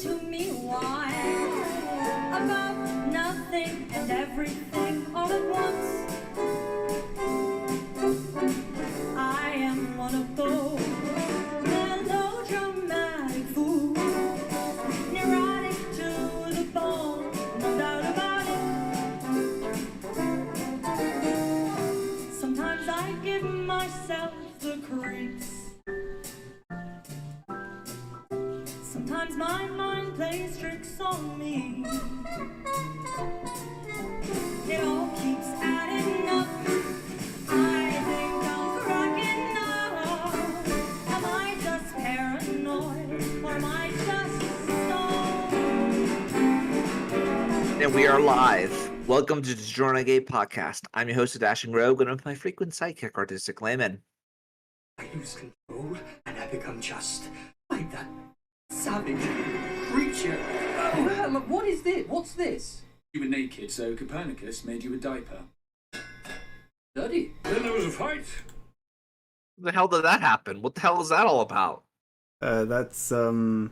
to me why about nothing and everything all at once. I am one of those melodramatic fools, neurotic to the bone, no doubt about it. Sometimes I give myself the creeps. Sometimes my mind plays tricks on me. It all keeps adding up. I think I'm cracking up. Am I just paranoid or am I just stoned? And we are live. Welcome to the Renegade podcast. I'm your host, Dashing Rogue, and I'm my frequent sidekick, Artistic Layman. I lose control and I become just like that savage creature. Well, what is this? What's this? You were naked, so Copernicus made you a diaper. Dirty. Then there was a fight. The hell did that happen? What the hell is that all about? That's a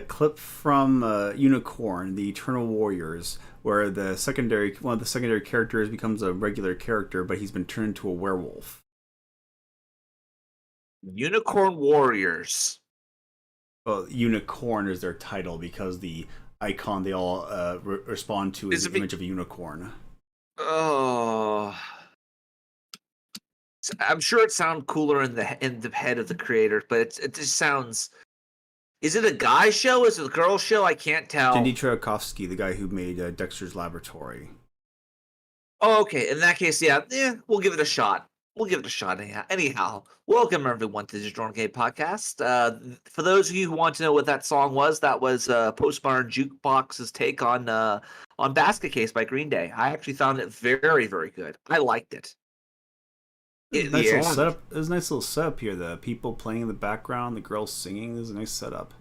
clip from Unicorn, the Eternal Warriors, where one of the secondary characters becomes a regular character, but he's been turned into a werewolf. Unicorn Warriors. Well, Unicorn is their title because the icon they all respond to is the image of a unicorn. Oh, I'm sure it sounds cooler in the head of the creator, but it just sounds. Is it a guy show? Is it a girl show? I can't tell. Andy Tarkovsky, the guy who made Dexter's Laboratory. Oh, okay. In that case, yeah, we'll give it a shot. We'll give it a shot anyhow. Welcome everyone to the Renegade podcast. For those of you who want to know what that song was, that was Postmodern Jukebox's take on Basket Case by Green Day. I actually found it very, very good. I liked it. Nice little setup. There's a nice little setup here. The people playing in the background, the girls singing. There's a nice setup.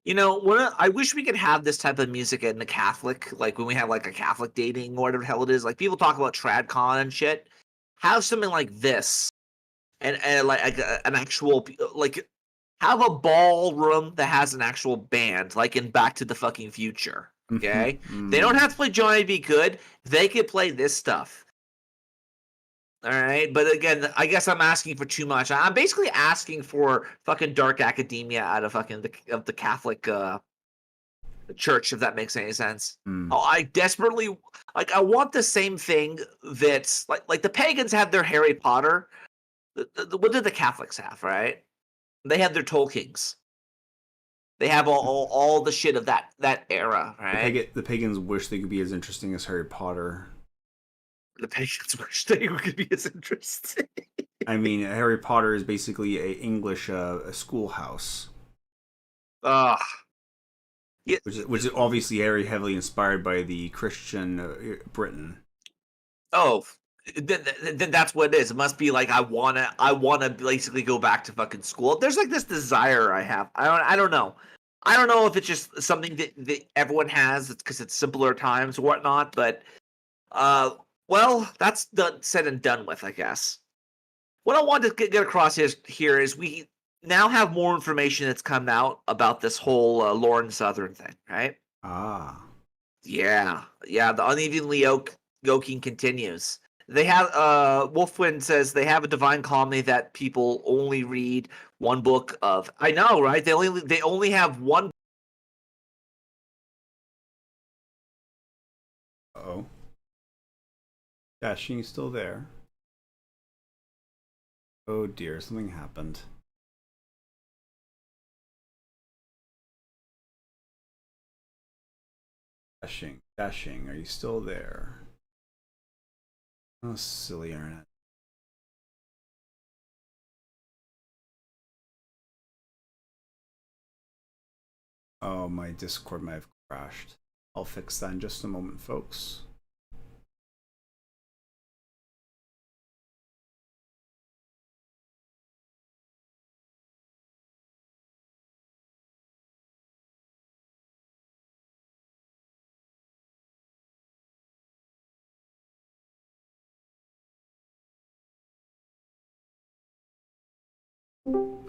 You know, I wish we could have this type of music in the Catholic, like when we have like a Catholic dating or whatever the hell it is. Like people talk about TradCon and shit. Have something like this, and like an actual, like, have a ballroom that has an actual band, like in Back to the Fucking Future. Okay, they don't have to play Johnny Be Good; they could play this stuff. All right, but again, I guess I'm asking for too much. I'm basically asking for fucking dark academia out of fucking the Catholic church, if that makes any sense. I desperately I want the same thing that's like the pagans have their Harry Potter. What did the Catholics have, right? They have their Tolkiens. They have all the shit of that era, right? The pagans wish they could be as interesting as Harry Potter. The pagans wish they could be as interesting. I mean, Harry Potter is basically a English a schoolhouse. Yeah. Which is obviously very heavily inspired by the Christian Britain. Oh, then that's what it is. It must be like I wanna basically go back to fucking school. There's like this desire I have. I don't know. I don't know if it's just something that everyone has. It's because it's simpler times or whatnot. But well, that's said and done with, I guess. What I wanted to get across here is we now have more information that's come out about this whole Lauren Southern thing, right? Ah. Yeah. The unevenly yoking continues. They have Wolfwind says they have a divine colony that people only read one book of. I know, right? They only have one. Uh-oh. Dashing is still there. Oh dear, something happened. Dashing, are you still there? Oh, silly internet. Oh, my Discord might have crashed. I'll fix that in just a moment, folks.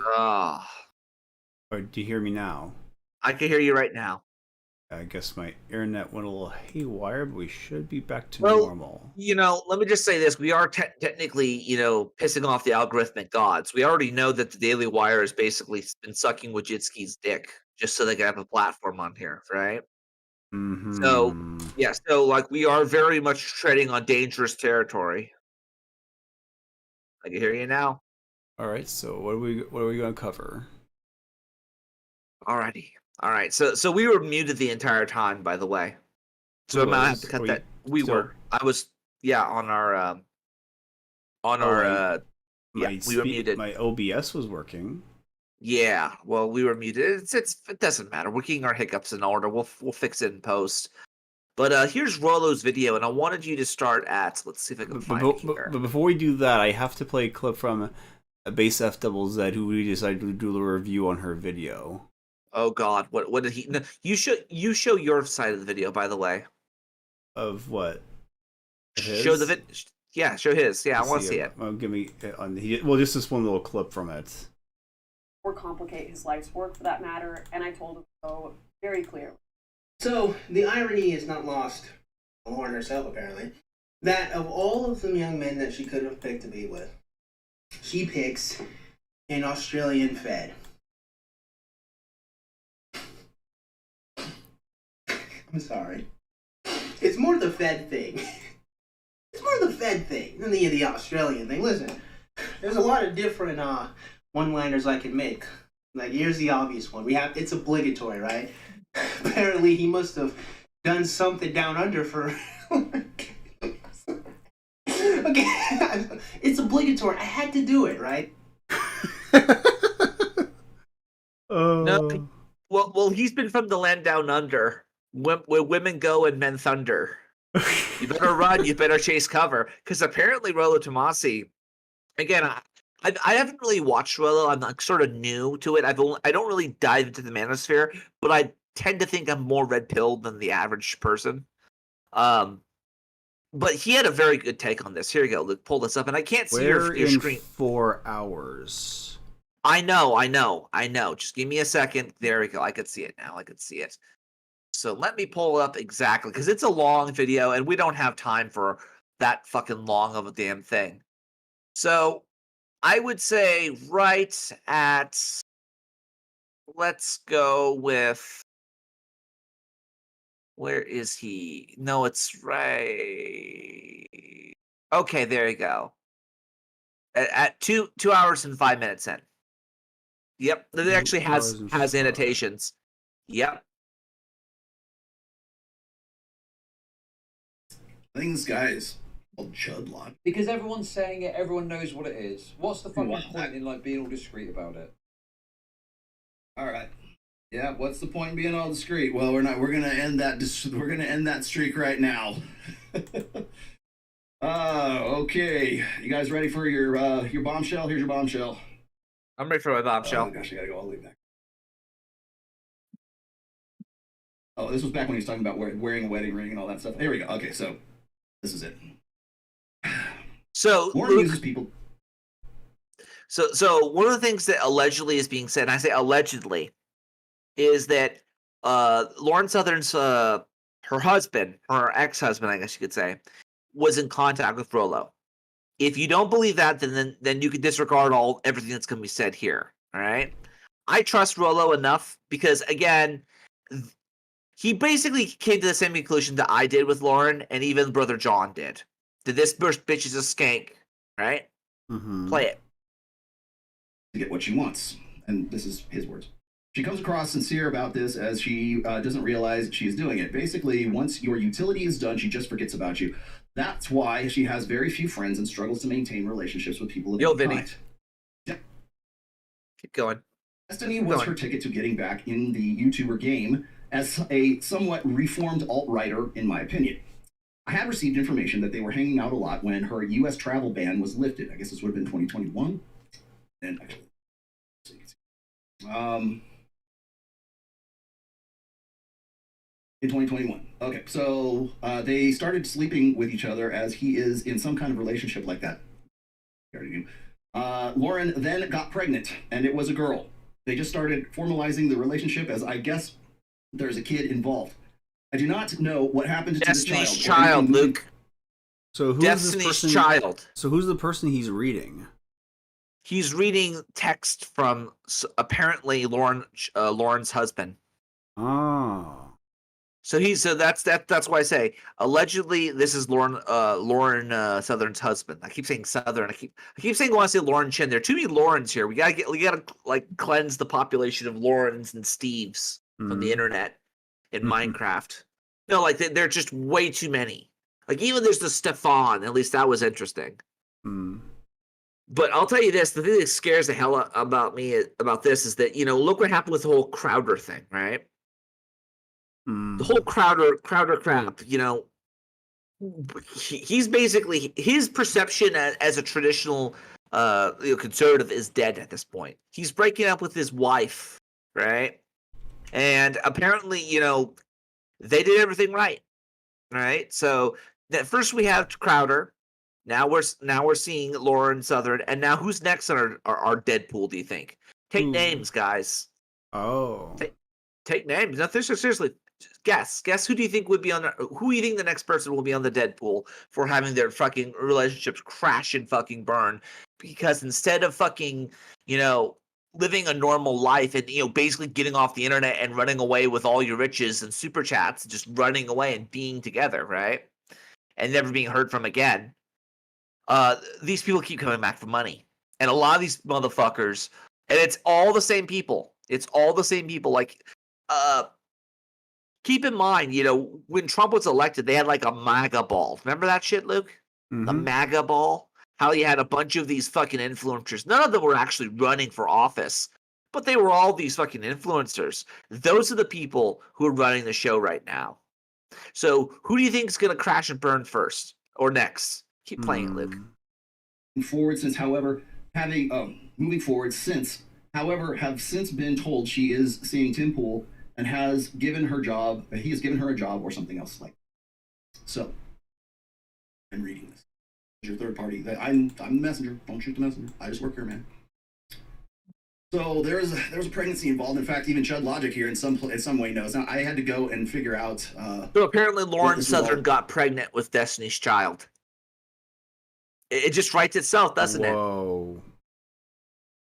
Ah. Oh, do you hear me now? I can hear you right now. I guess my internet went a little haywire, but we should be back to Well, normal. let me just say this: we are technically, pissing off the algorithmic gods. We already know that the Daily Wire has basically been sucking Wojcicki's dick just so they can have a platform on here, right? So, Mm-hmm. yeah, so like we are very much treading on dangerous territory. I can hear you now. All right, so what are we going to cover? Alrighty. All right. So we were muted the entire time, by the way. So I might have to cut that. We were. I was. Yeah, on our. We were muted. My OBS was working. Yeah. Well, we were muted. It doesn't matter. We're keeping our hiccups in order. We'll fix it in post. But here's Rollo's video, and I wanted you to start at. Let's see if I can find it here. But before we do that, I have to play a clip from Base F Double Z, who we decided to do a review on her video. Oh God! What did he? No, you show your side of the video, by the way. Of what? Show the vid. Yeah, show his. Yeah, I want to see it. Give me well, just this one little clip from it. Or complicate his life's work, for that matter, and I told him so very clearly. So the irony is not lost on Lauren herself, apparently, that of all of the young men that she could have picked to be with, she picks an Australian Fed. I'm sorry. It's more the Fed thing. It's more the Fed thing than the Australian thing. Listen, there's a lot of different one-liners I can make. Like, here's the obvious one. It's obligatory, right? Apparently, he must have done something down under for. Okay, it's obligatory. I had to do it, right? No, well, he's been from the land down under. Where women go and men thunder. You better run. You better chase cover. Because apparently Rollo Tomasi, again, I haven't really watched Rollo. I'm like sort of new to it. I don't really dive into the manosphere, but I tend to think I'm more red pilled than the average person. But he had a very good take on this. Here you go, Luke. Pull this up, and I can't see your screen. 4 hours. I know. Just give me a second. There we go. I can see it now. I can see it. So let me pull it up exactly, because it's a long video, and we don't have time for that fucking long of a damn thing. So I would say right at, let's go with, where is he? No, it's right. Okay, there you go. At 2 hours and 5 minutes in. Yep, it actually has annotations. Yep. I think this guy is called Chudlon. Because everyone's saying it, everyone knows what it is. What's the fucking What? point in like being all discreet about it? All right. Yeah. What's the point in being all discreet? Well, we're not. We're gonna end that. We're gonna end that streak right now. Okay. You guys ready for your bombshell? Here's your bombshell. I'm ready for my bombshell. Oh gosh, I gotta go all the way back. Oh, this was back when he was talking about wearing a wedding ring and all that stuff. Here we go. Okay, so this is it. So Lauren Luke, uses people. So one of the things that allegedly is being said, and I say allegedly, is that Lauren Southern's her husband, her ex-husband, I guess you could say, was in contact with Rollo. If you don't believe that, then you can disregard everything that's going to be said here. All right. I trust Rollo enough because, again, he basically came to the same conclusion that I did with Lauren, and even Brother John did. That this bitch is a skank, right? Mm-hmm. Play it. To get what she wants, and this is his words. She comes across sincere about this as she doesn't realize she's doing it. Basically, once your utility is done, she just forgets about you. That's why she has very few friends and struggles to maintain relationships with people of any kind. Yeah. Keep going. Destiny was her ticket to getting back in the YouTuber game as a somewhat reformed alt-writer, in my opinion. I had received information that they were hanging out a lot when her U.S. travel ban was lifted. I guess this would have been 2021. And actually, so you can see. In 2021. Okay, so they started sleeping with each other as he is in some kind of relationship like that. Lauren then got pregnant, and it was a girl. They just started formalizing the relationship as, I guess, there's a kid involved. I do not know what happened to the Destiny's child. Child, Luke. So who's this Destiny's person? Child. So who's the person he's reading? He's reading text from apparently Lauren's husband. Oh. So that's why I say allegedly this is Lauren Southern's husband. I keep saying Southern. I keep saying I want to say Lauren Chin. There are too many Laurens here. We gotta like cleanse the population of Laurens and Steves from the internet in Minecraft. No, like they're just way too many. Like even there's the Stefan. At least that was interesting. But I'll tell you this: the thing that scares the hell about me about this is that look what happened with the whole Crowder thing, right? The whole Crowder crap, he's basically his perception as a traditional conservative is dead at this point. He's breaking up with his wife, right? And apparently, they did everything right. So that first we have Crowder. Now we're seeing Lauren Southern, and now who's next on our DeadPool? Do you think? Take names, guys. Oh, take names. No, seriously. Guess who do you think would be on who do you think the next person will be on the DeadPool for having their fucking relationships crash and fucking burn because instead of fucking living a normal life and basically getting off the internet and running away with all your riches and super chats, just running away and being together, right, and never being heard from again, these people keep coming back for money, and a lot of these motherfuckers, and it's all the same people, like keep in mind, when Trump was elected, they had like a MAGA ball. Remember that shit, Luke? The MAGA ball? How you had a bunch of these fucking influencers. None of them were actually running for office, but they were all these fucking influencers. Those are the people who are running the show right now. So who do you think is going to crash and burn first or next? Keep playing it, Luke. Moving forward since, however, have since been told she is seeing Tim Pool and he has given her a job or something else like that. So I'm reading this. Your third party. I'm the messenger. Don't shoot the messenger. I just work here, man. So there was a pregnancy involved. In fact, even Chud Logic here in some way knows. Now I had to go and figure out. So apparently, Lauren Southern got pregnant with Destiny's Child. It just writes itself, doesn't it? Whoa.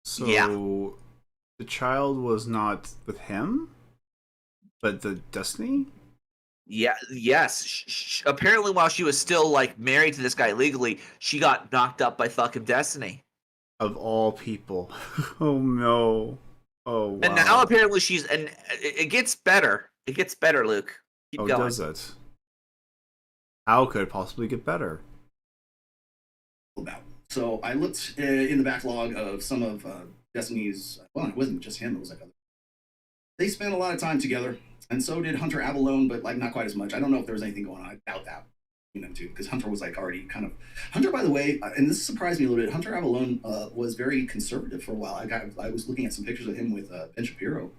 So yeah. The child was not with him, but the Destiny. Yeah. Yes. Apparently, while she was still like married to this guy legally, she got knocked up by fucking Destiny. Of all people. Oh no. Oh wow. And now apparently and it gets better. It gets better, Luke. Keep going. Does it? How could it possibly get better? So I looked in the backlog of some of Destiny's. Well, it wasn't just him. It was like other. They spent a lot of time together, and so did Hunter Avalone, but like not quite as much. I don't know if there was anything going on. I doubt that. Too, because Hunter was like already kind of. Hunter, by the way, and this surprised me a little bit. Hunter Avalone was very conservative for a while. I was looking at some pictures of him with Ben Shapiro,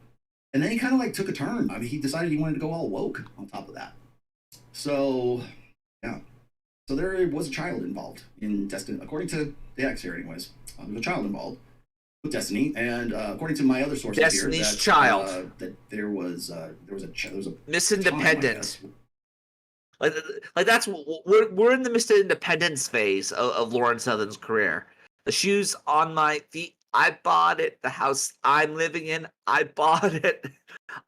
and then he kind of like took a turn. I mean, he decided he wanted to go all woke on top of that. So, yeah. So there was a child involved in Destiny, according to the X here, anyways. There was a child involved with Destiny, and according to my other sources Destiny's Child, that there was a Miss Independent. Like that's we're in the Mr. Independence phase of Lauren Southern's career. The shoes on my feet, I bought it. The house I'm living in, I bought it.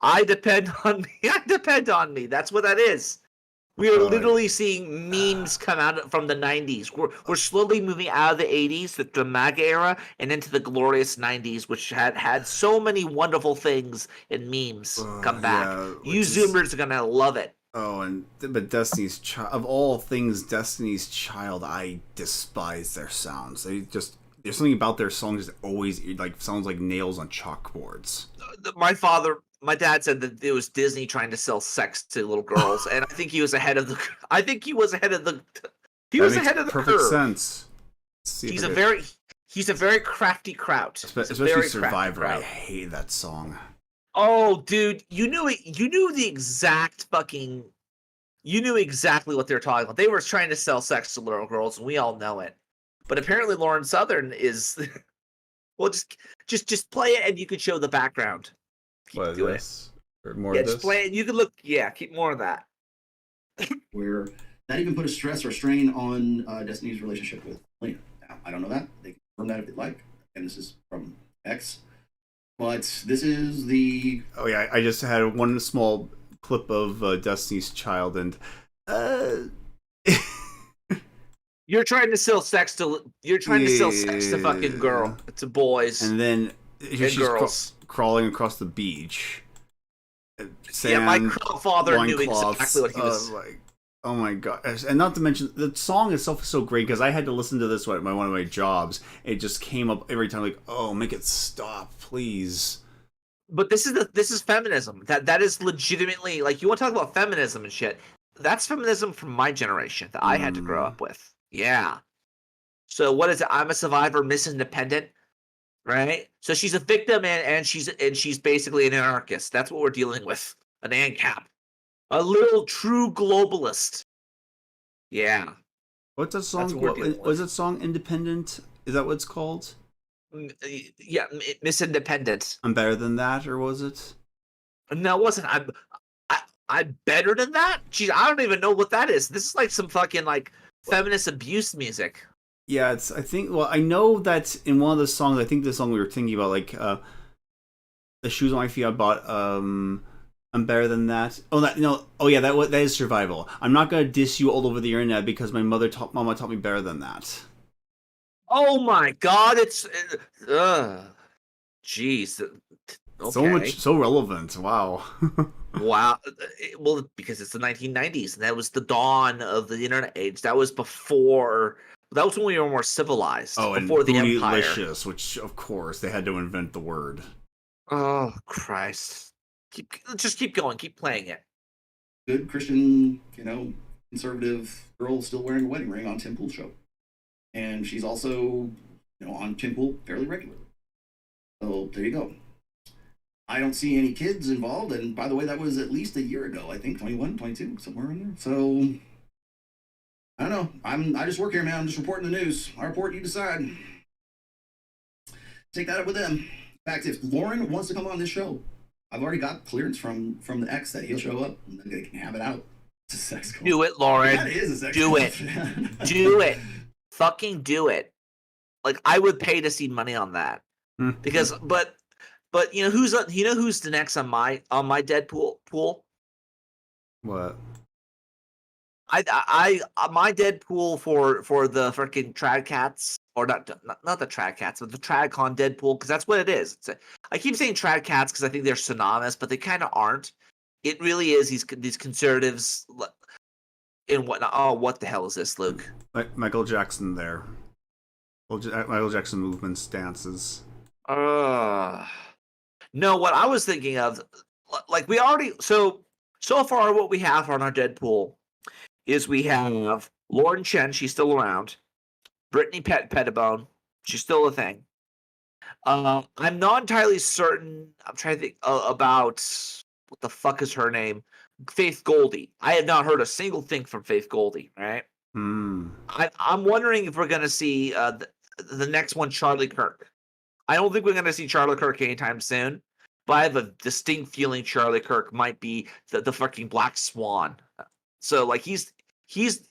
I depend on me. That's what that is. We are literally seeing memes come out from the 90s. We're slowly moving out of the 80s, the MAGA era, and into the glorious 90s, which had so many wonderful things and memes come back. Yeah, you Zoomers are gonna love it. Oh, but Destiny's Child, of all things, Destiny's Child, I despise their sounds. There's something about their songs that always like sounds like nails on chalkboards. My dad said that it was Disney trying to sell sex to little girls, and I think he was ahead of the. Perfect sense. He's a very crafty kraut. Especially Survivor. I hate that song. Oh, dude, you knew exactly what they were talking about. They were trying to sell sex to little girls, and we all know it. But apparently, Lauren Southern is. Well, just play it, and you can show the background. What is this? Or more Yeah, of this? just play it. You can look. Yeah, keep more of that. Where that even put a stress or strain on Destiny's relationship with Lena. Now, I don't know that. They can confirm that if they like. And this is from X. But this is the... Oh yeah, I just had one small clip of Destiny's Child, and You're trying to sell sex to. You're trying to sell sex to fucking girl to boys and then she's girls. crawling across the beach. Sand, Yeah, my father knew loincloths, exactly what he was. like, oh my gosh! And not to mention the song itself is so great because I had to listen to this at one of my jobs. It just came up every time, like, oh, make it stop, please. But this is feminism. That is legitimately, like, you want to talk about feminism and shit. That's feminism from my generation that I had to grow up with. Yeah. So what is it? I'm a survivor, Miss Independent, right? So she's a victim and she's basically an anarchist. That's what we're dealing with. An ANCAP. A little true globalist. Yeah. What's that song? That's what we're dealing Was with. that song Independent? Is that what it's called? Yeah, Miss Independent. I'm better than that, or was it? No, it wasn't. I'm better than that? Jeez, I don't even know what that is. This is like some fucking like feminist abuse music. Yeah, it's. I think. Well, I know that in one of the songs. I think the song we were thinking about, like, the shoes on my feet I bought. I'm better than that. Oh, that no. Oh, yeah. That is survival. I'm not gonna diss you all over the internet because my mama taught me better than that. Oh my god, it's jeez. Okay. So relevant. Wow. Wow. Well, because it's the 1990s, and that was the dawn of the internet age. That was before. That was when we were more civilized. Oh, and before the empire. bootylicious, which of course they had to invent the word. Oh Christ! Just keep going. Keep playing it. good Christian, conservative girl still wearing a wedding ring on Tim Pool's show. And she's also, on Tim Pool fairly regularly. So there you go. I don't see any kids involved. And by the way, that was at least a year ago, I think, 21, 22, somewhere in there. So I don't know. I just work here, man. I'm just reporting the news. I report, you decide. Take that up with them. In fact, if Lauren wants to come on this show, I've already got clearance from the ex that he'll show up and they can have it out. It's a sex call. Do it, Lauren. That is a sex do call. it. Do it. Fucking do it. Like, I would pay to see money on that. Because, but who's the next on my DeadPool pool? What? My DeadPool for the freaking TradCats, or not the TradCats, but the TradCon DeadPool, because that's what it is. I keep saying TradCats because I think they're synonymous, but they kind of aren't. It really is these conservatives and whatnot. Oh, what the hell is this, Luke? Michael Jackson there. Michael Jackson movement stances. No, what I was thinking of, like, we already so far what we have on our DeadPool is we have Lauren Chen, she's still around. Brittany Pettibone, she's still a thing. I'm not entirely certain. I'm trying to think about what the fuck is her name. Faith Goldie. I have not heard a single thing from Faith Goldie. Right. I'm wondering if we're gonna see the next one, Charlie Kirk. I don't think we're gonna see Charlie Kirk anytime soon. But I have a distinct feeling Charlie Kirk might be the fucking Black Swan. So, like, he's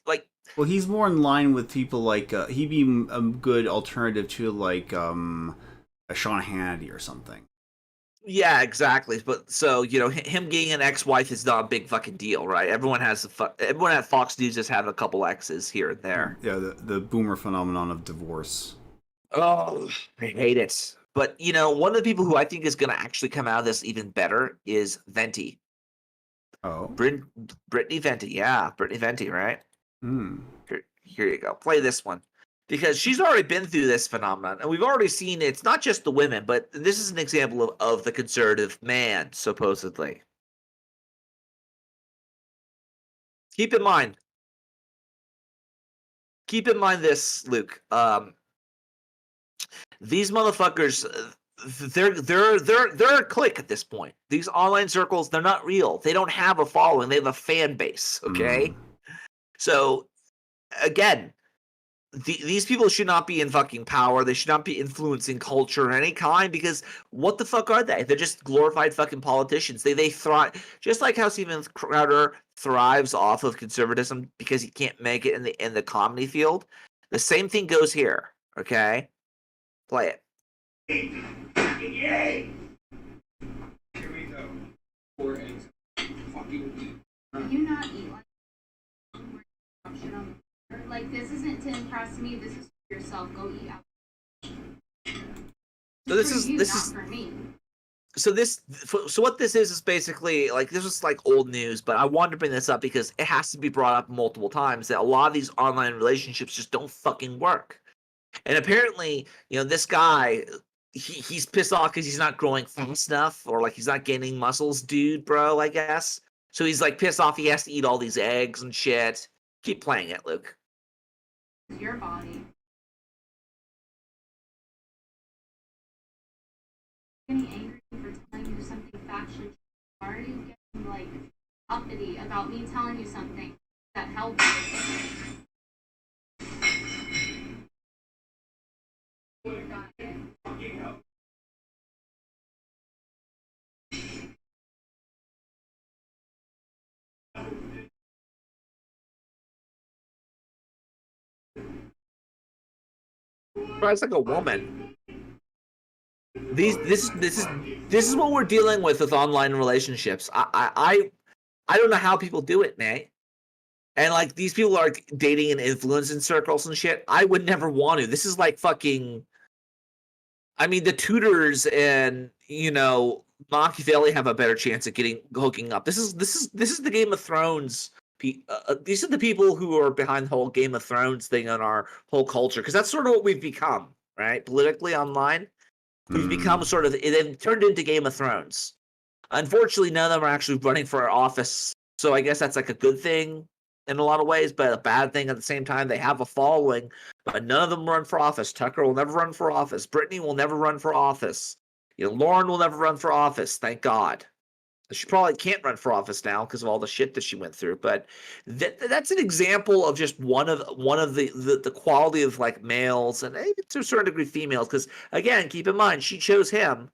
like... Well, he's more in line with people like... he'd be a good alternative to, like, a Sean Hannity or something. Yeah, exactly. But, so, him getting an ex-wife is not a big fucking deal, right? Everyone at Fox News just have a couple exes here and there. Yeah, the boomer phenomenon of divorce. Oh, I hate it. But, one of the people who I think is going to actually come out of this even better is Venti. Oh. Brittany Venti. Yeah, Brittany Venti, right? Here you go. Play this one. Because she's already been through this phenomenon. And we've already seen it's not just the women, but this is an example of the conservative man, supposedly. Keep in mind this, Luke. These motherfuckers, they're a clique at this point. These online circles, they're not real. They don't have a following. They have a fan base. Okay, so again, these people should not be in fucking power. They should not be influencing culture of any kind, because what the fuck are they? They're just glorified fucking politicians. They thrive, just like how Steven Crowder thrives off of conservatism because he can't make it in the comedy field. The same thing goes here. Okay, play it. Yay! Here we go. 4 eggs. Fucking eat. Can you not eat like option on the floor? Like, this isn't to impress me, this is for yourself. Go eat out. So this For is you, this not is for me. so what this is basically, like, this was like old news, but I wanted to bring this up because it has to be brought up multiple times that a lot of these online relationships just don't fucking work. And apparently, this guy, he's pissed off because he's not growing fast enough, or like he's not gaining muscles, dude, bro, I guess. So he's like pissed off he has to eat all these eggs and shit. Keep playing it, Luke. It's your body. Getting angry for telling you something factually. Why are you getting like uppity about me telling you something that helps you? Bro, it's like a woman. This is what we're dealing with online relationships. I don't know how people do it, Nate. And like, these people are dating in influencing circles and shit. I would never want to. This is like fucking. I mean, the Tudors and Machiavelli have a better chance at hooking up. This is the Game of Thrones. These are the people who are behind the whole Game of Thrones thing on our whole culture, because that's sort of what we've become, right? Politically online, we've become sort of, they've turned into Game of Thrones. Unfortunately, none of them are actually running for office, so I guess that's like a good thing in a lot of ways, but a bad thing at the same time. They have a following, but none of them run for office. Tucker will never run for office. Brittany will never run for office. Lauren will never run for office. Thank God. She probably can't run for office now because of all the shit that she went through. But that's an example of just one of the quality of like males and to a certain degree females. Because again, keep in mind, she chose him,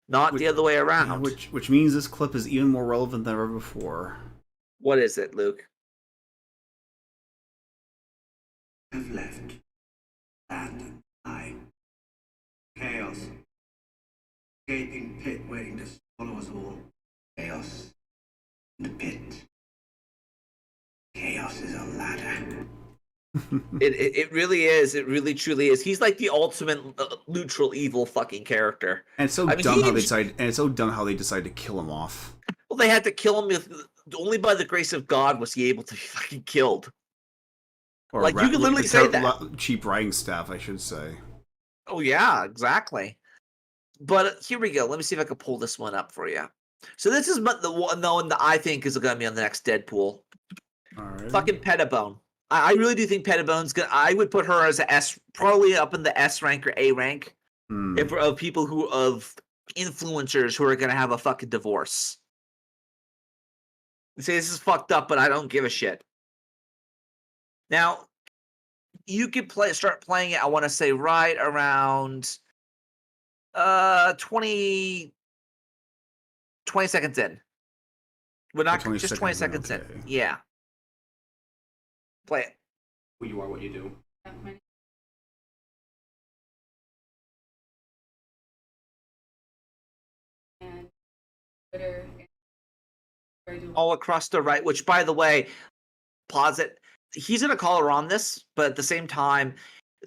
not the other way around. Which means this clip is even more relevant than ever before. What is it, Luke? Have left. And I. Chaos. Gaping pit waiting to swallow us all. Chaos. The pit. Chaos is a ladder. It really is. It really truly is. He's like the ultimate neutral evil fucking character. And it's so dumb how they decide. And it's so dumb how they decide to kill him off. Well, they had to kill him only by the grace of God was he able to be fucking killed. Or like, you could literally say that. Cheap writing staff, I should say. Oh yeah, exactly. But here we go. Let me see if I can pull this one up for you. So this is the one that I think is going to be on the next DeadPool. All right. Fucking Pettibone. I really do think Pettibone's gonna. I would put her as a S, probably up in the S rank or A rank, of people of influencers who are gonna have a fucking divorce. You say this is fucked up, but I don't give a shit. Now, you could start playing it. I want to say right around 20 seconds in. We're not just 20 seconds in. Yeah. Play it. Who you are, what you do. And Twitter. All across the right, which, by the way, pause it. He's going to call her on this, but at the same time,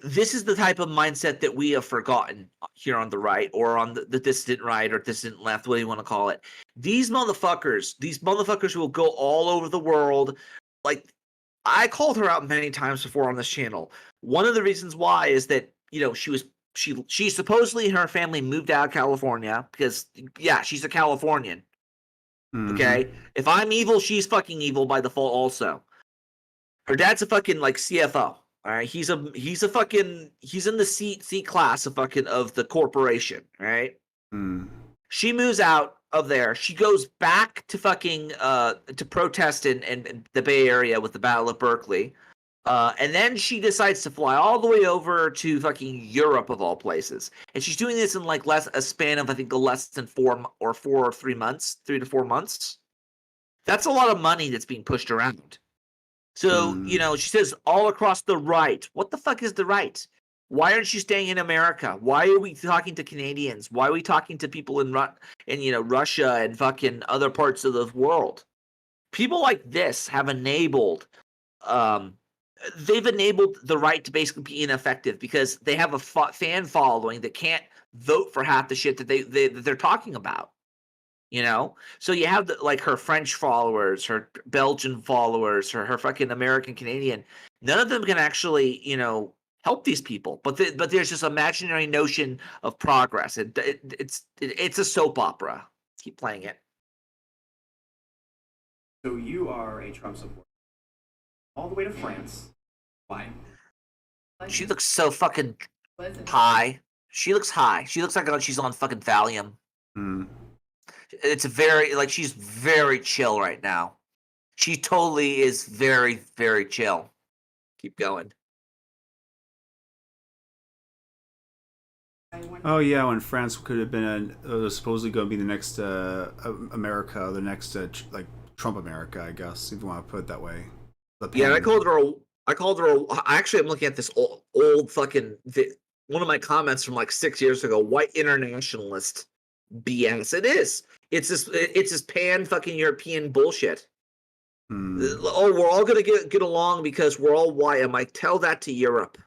this is the type of mindset that we have forgotten here on the right, or on the distant right, or distant left, what do you want to call it. These motherfuckers will go all over the world. Like, I called her out many times before on this channel. One of the reasons why is that, she supposedly, her family moved out of California because, yeah, she's a Californian. Mm-hmm. Okay? If I'm evil, she's fucking evil by default also. Her dad's a fucking, like, CFO. All right? He's in the C class of the corporation, right? Mm. She moves out of there. She goes back to fucking to protest in the Bay Area with the Battle of Berkeley. And then she decides to fly all the way over to fucking Europe of all places. And she's doing this in like a span of I think less than 4 or 3 months, 3 to 4 months. That's a lot of money that's being pushed around. So, she says all across the right. What the fuck is the right? Why aren't you staying in America? Why are we talking to Canadians? Why are we talking to people in Russia and fucking other parts of the world? People like this have enabled they've enabled the right to basically be ineffective because they have a fan following that can't vote for half the shit that they're talking about. So you have her French followers, her Belgian followers, her fucking American Canadian. None of them can actually, help these people. But there's this imaginary notion of progress. It's a soap opera. Keep playing it. So you are a Trump supporter, all the way to France. Why? She looks so fucking high. She looks high. She looks like she's on fucking Valium. It's she's very chill right now. She totally is very, very chill. Keep going. Oh yeah, when France could have been supposedly going to be the next America, the next Trump America, I guess, if you want to put it that way. Yeah, I called her. Actually, I'm looking at this old fucking one of my comments from like 6 years ago. White internationalist BS. It is. It's this pan fucking European bullshit. Oh, we're all gonna get along because we're all white. I'm like, tell that to Europe.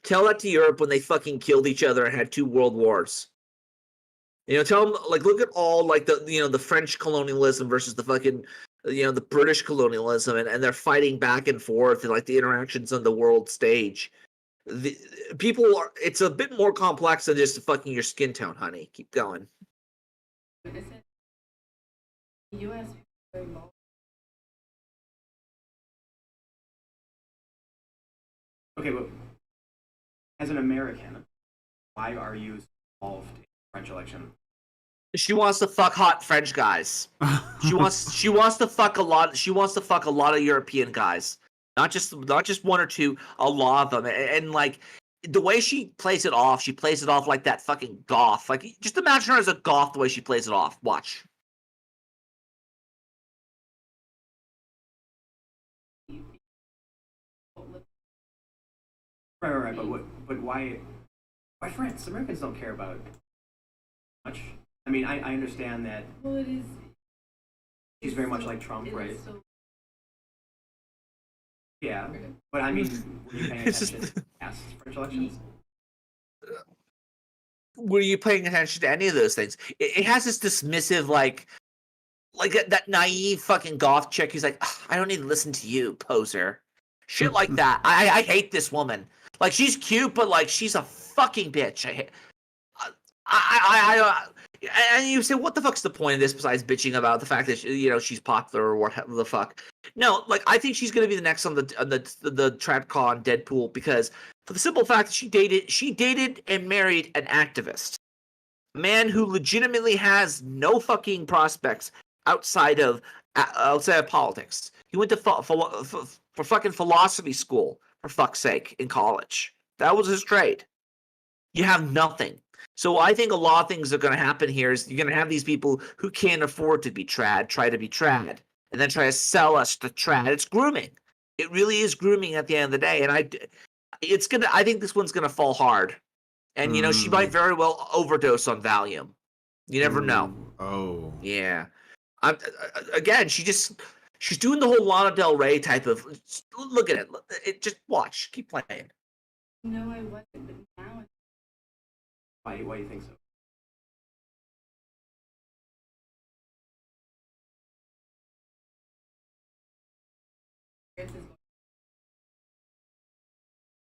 Tell that to Europe when they fucking killed each other and had 2 world wars. Tell them look at all the French colonialism versus the fucking the British colonialism, and they're fighting back and forth and the interactions on the world stage. It's a bit more complex than just fucking your skin tone, honey. Keep going. The U.S. very low. Okay, but as an American, why are you involved in the French election? She wants to fuck hot French guys. She wants to fuck a lot. She wants to fuck a lot of European guys, not just 1 or 2, a lot of them. And the way she plays it off like that fucking goth. Just imagine her as a goth. The way she plays it off. Watch. Right. But why France? Americans don't care about it much. I mean, I understand that. Well, it is. She's very much like Trump, right? So... Yeah, but I mean, were you paying attention to past French elections? Were you paying attention to any of those things? It has this dismissive, like that naive fucking goth chick who's like, I don't need to listen to you, poser. Shit like that. I hate this woman. She's cute, but she's a fucking bitch. And you say, what the fuck's the point of this besides bitching about the fact that she's popular or whatever the fuck? No, I think she's gonna be the next on the TradCon DeadPool because for the simple fact that she dated and married an activist, a man who legitimately has no fucking prospects outside of politics. He went to for fucking philosophy school for fuck's sake in college. That was his trade. You have nothing. So I think a lot of things are going to happen here is you're going to have these people who can't afford to be trad, try to be trad, and then try to sell us the trad. It's grooming. It really is grooming at the end of the day. And I think this one's going to fall hard. And, she might very well overdose on Valium. You never know. Oh. Yeah. Again, she's doing the whole Lana Del Rey type of, look at it. Just watch. Keep playing. No, I wasn't, but now Why do you think so?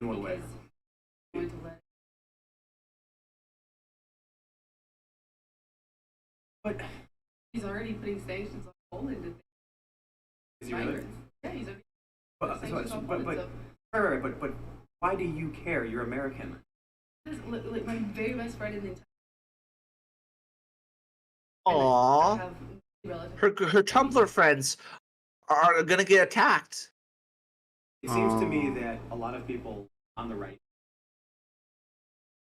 In what way? going to let. But He's already putting sanctions on Poland. is he really? Yeah, he's already But sanctions on Poland. but why do you care? You're American. Like my very best friend in the entire. Aww. have relatives. Her Tumblr friends are gonna get attacked. It seems to me that a lot of people on the right.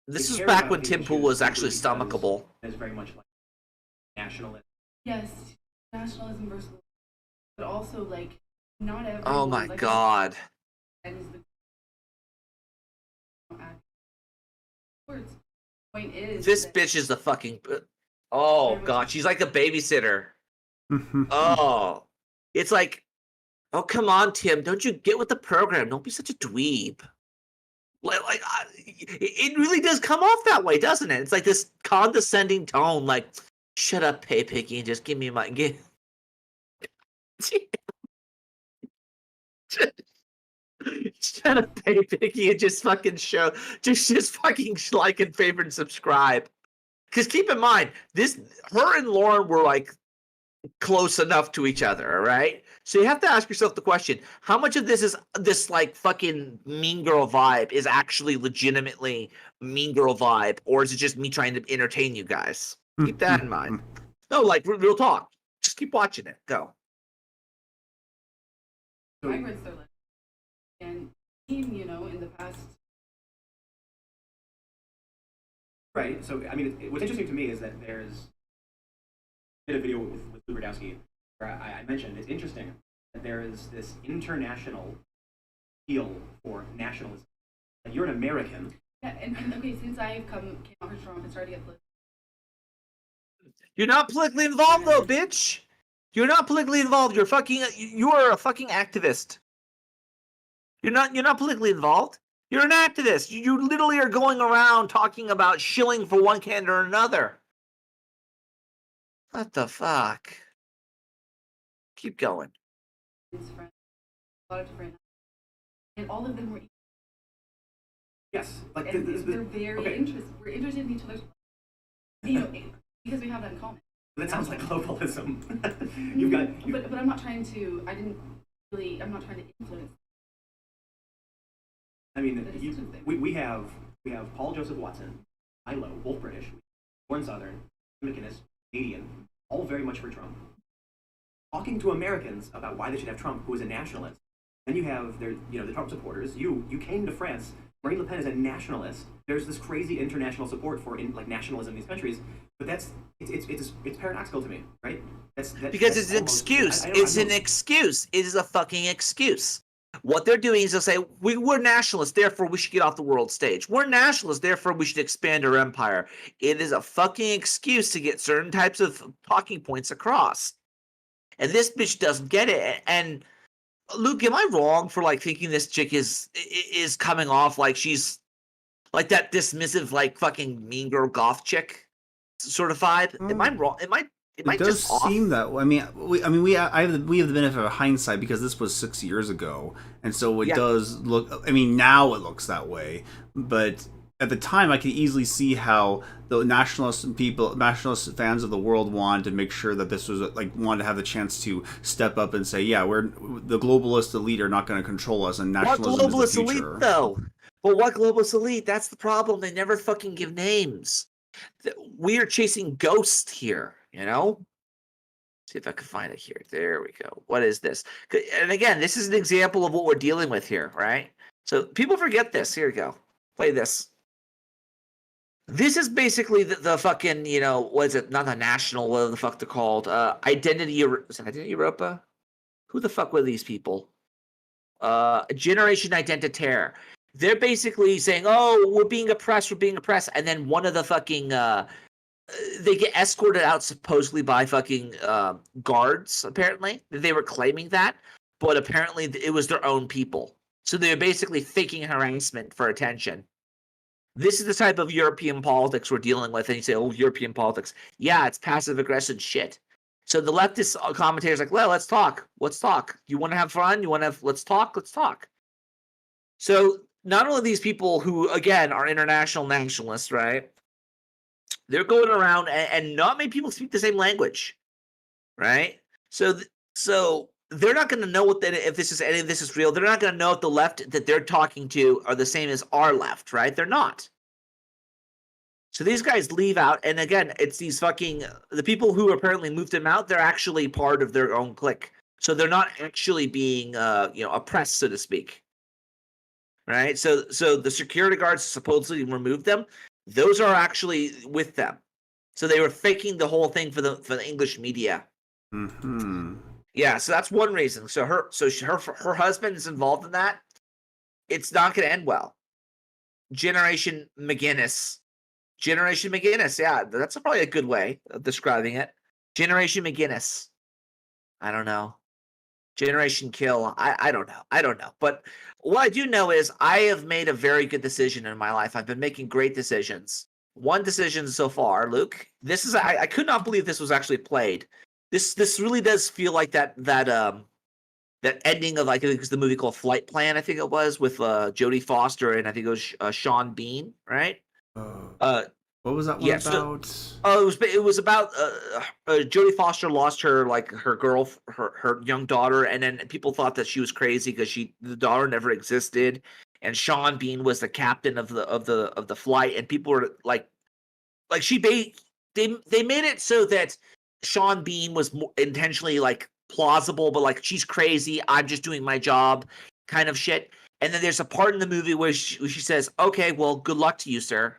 This they is care back about when these Tim Pool issues was actually simply because stomachable. It's very much like nationalist. Yes, nationalism versus, but also like not everyone. Oh my like, god. ends the words. Point is This that bitch is the fucking. Oh god, she's like a babysitter. Oh, it's like, oh come on, Tim, don't you get with the program? Don't be such a dweeb. It really does come off that way, doesn't it? It's like this condescending tone, like, shut up, pay picky, and just give me my give. Shut up, pay picky, and just fucking show, just fucking like and favorite and subscribe. Because keep in mind, her and Lauren were like close enough to each other, all right? So you have to ask yourself the question: how much of this like fucking mean girl vibe is actually legitimately mean girl vibe, or is it just me trying to entertain you guys? Keep that in mind. No, like real talk. Just keep watching it. Go. migrants are like, and you know, in the past. Right. So I mean, what's interesting to me is that there's I did a video with Lou Brodowski where I mentioned it's interesting that there is this international feel for nationalism. Like you're an American. Yeah, and okay, since I've came out for Trump and started to get political. You're not politically involved though, bitch. You're not politically involved. You're a fucking activist. You're not politically involved. You're an activist. You literally are going around talking about shilling for one candidate or another. What the fuck? Keep going. His friends, a lot of different, and all of them were. Yes, like and they're very okay. interested. We're interested in each other's, you know, because we have that in common. That sounds like globalism. You've got. But I'm not trying to. I'm not trying to influence. I mean, we have Paul Joseph Watson, Milo, both British, born Southern, Americanist, Canadian, all very much for Trump. Talking to Americans about why they should have Trump, who is a nationalist. Then you have the Trump supporters. You came to France. Marine Le Pen is a nationalist. There's this crazy international support for nationalism in these countries, but it's paradoxical to me, right? Because it's an excuse. It's an excuse. It is a fucking excuse. What they're doing is they'll say, we're nationalists, therefore we should get off the world stage. We're nationalists, therefore we should expand our empire. It is a fucking excuse to get certain types of talking points across. And this bitch doesn't get it. And Luke, am I wrong for like thinking this chick is coming off like she's like that dismissive, like fucking mean girl goth chick sort of vibe? Am I wrong? It does seem that way. We have the benefit of hindsight because this was 6 years ago, and so it does look. I mean, now it looks that way, but at the time, I could easily see how the nationalist fans of the world wanted to make sure that this was wanted to have the chance to step up and say, yeah, we're the globalist elite are not going to control us, and nationalism is the future. Elite, though? But what globalist elite? That's the problem. They never fucking give names. We are chasing ghosts here. You know? See if I can find it here. There we go. What is this? And again, this is an example of what we're dealing with here, right? So people forget this. Here we go. Play this. This is basically the fucking, what is it? Not the national, what the fuck they're called? Identity Europa? Who the fuck were these people? Generation Identitaire. They're basically saying, oh, we're being oppressed. And then one of the fucking... they get escorted out supposedly by fucking guards, apparently. They were claiming that, but apparently it was their own people. So they're basically faking harassment for attention. This is the type of European politics we're dealing with, and you say, oh, European politics. Yeah, it's passive-aggressive shit. So the leftist commentators like, well, let's talk. You want to have fun? Let's talk. So not only these people who, again, are international nationalists, right? They're going around, and not many people speak the same language, right? So they're not going to know if any of this is real. They're not going to know if the left that they're talking to are the same as our left, right? They're not. So these guys leave out, and again, it's these the people who apparently moved them out. They're actually part of their own clique, so they're not actually being oppressed, so to speak. right? So the security guards supposedly removed them. Those are actually with them. So they were faking the whole thing for the English media. Mm-hmm. Yeah, so that's one reason. So her husband is involved in that. It's not going to end well. Generation McGinnis. Yeah, that's probably a good way of describing it. Generation McGinnis. I don't know. Generation Kill. I don't know. But what I do know is I have made a very good decision in my life. I've been making great decisions. One decision so far, Luke. This is I could not believe this was actually played. This really does feel like that ending of, I think it was the movie called Flight Plan, I think it was, with Jodie Foster and I think it was Sean Bean, right? What was that one about? It was about Jodie Foster lost her her young daughter, and then people thought that she was crazy because the daughter never existed, and Sean Bean was the captain of the flight, and people were like they made it so that Sean Bean was intentionally like plausible, but like she's crazy, I'm just doing my job kind of shit. And then there's a part in the movie where she says, "Okay, well, good luck to you, sir.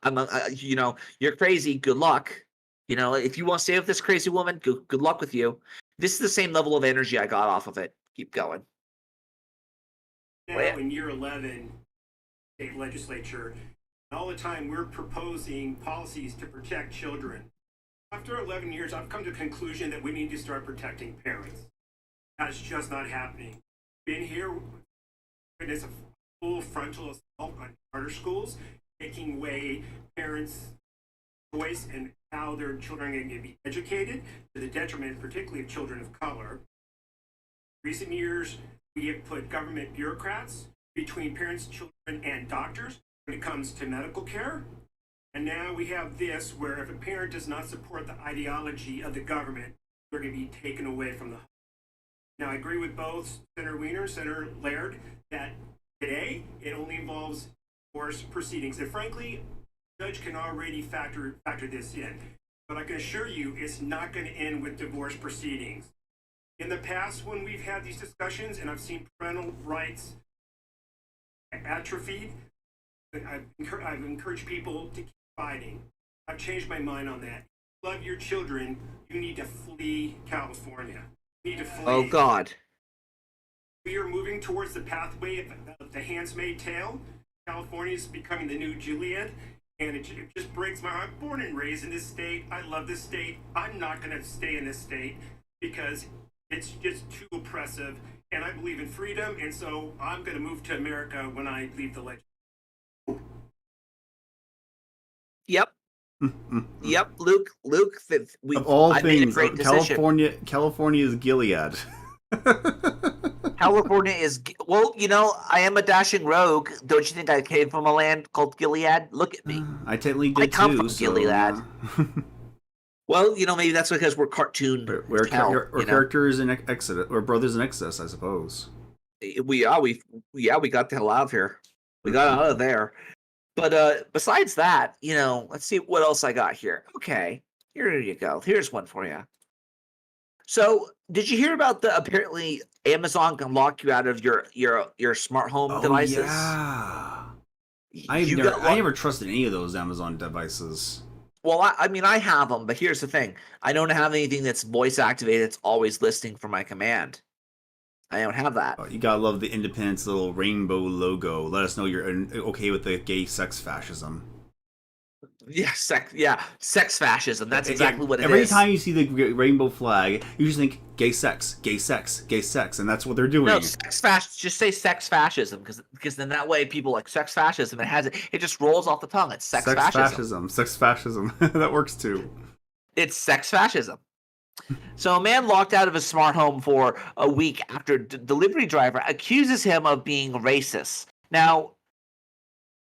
You're crazy. Good luck. If you want to stay with this crazy woman, good luck with you." This is the same level of energy I got off of it. Keep going. Now, in year 11, state legislature, all the time we're proposing policies to protect children. After 11 years, I've come to the conclusion that we need to start protecting parents. That's just not happening. Been here. There's a full frontal assault on charter schools, taking away parents' choice and how their children are going to be educated, to the detriment, particularly of children of color. In recent years, we have put government bureaucrats between parents, children, and doctors when it comes to medical care. And now we have this, where if a parent does not support the ideology of the government, they're going to be taken away from the home. Now, I agree with both Senator Wiener, Senator Laird, that today it only involves divorce proceedings. And frankly, the judge can already factor this in. But I can assure you, it's not going to end with divorce proceedings. In the past, when we've had these discussions, and I've seen parental rights atrophied, I've encouraged people to keep fighting. I've changed my mind on that. If you love your children, you need to flee California. You need to flee. Oh, God. We are moving towards the pathway of the Handmaid's Tale. California is becoming the new Gilead, and it just breaks my heart. Born and raised in this state, I love this state. I'm not going to stay in this state because it's just too oppressive, and I believe in freedom, and so I'm going to move to America when I leave the legislature. Yep. Yep, Luke. Of all I things, made a great decision. California is Gilead. California is I am a dashing rogue. Don't you think I came from a land called Gilead? Look at me. I technically did I come too. from Gilead. Well, maybe that's because we're cartoon. We're characters in Exodus, or brothers in Exodus, I suppose. We got the hell out of here. We got out of there. But besides that, let's see what else I got here. Okay, here you go. Here's one for you. So, did you hear about apparently Amazon can lock you out of your smart home devices? Yeah. I never trusted any of those Amazon devices. Well, I have them, but here's the thing. I don't have anything that's voice activated. It's always listening for my command. I don't have that. You gotta love the Independence little rainbow logo. Let us know you're okay with the gay sex fascism. Yeah, sex fascism. That's exactly what it is. Every time you see the rainbow flag, you just think gay sex, gay sex, gay sex, and that's what they're doing. No, just say sex fascism, because then that way people like sex fascism. It just rolls off the tongue. It's sex fascism. Sex fascism. That works too. It's sex fascism. So a man locked out of his smart home for a week after delivery driver accuses him of being racist. Now,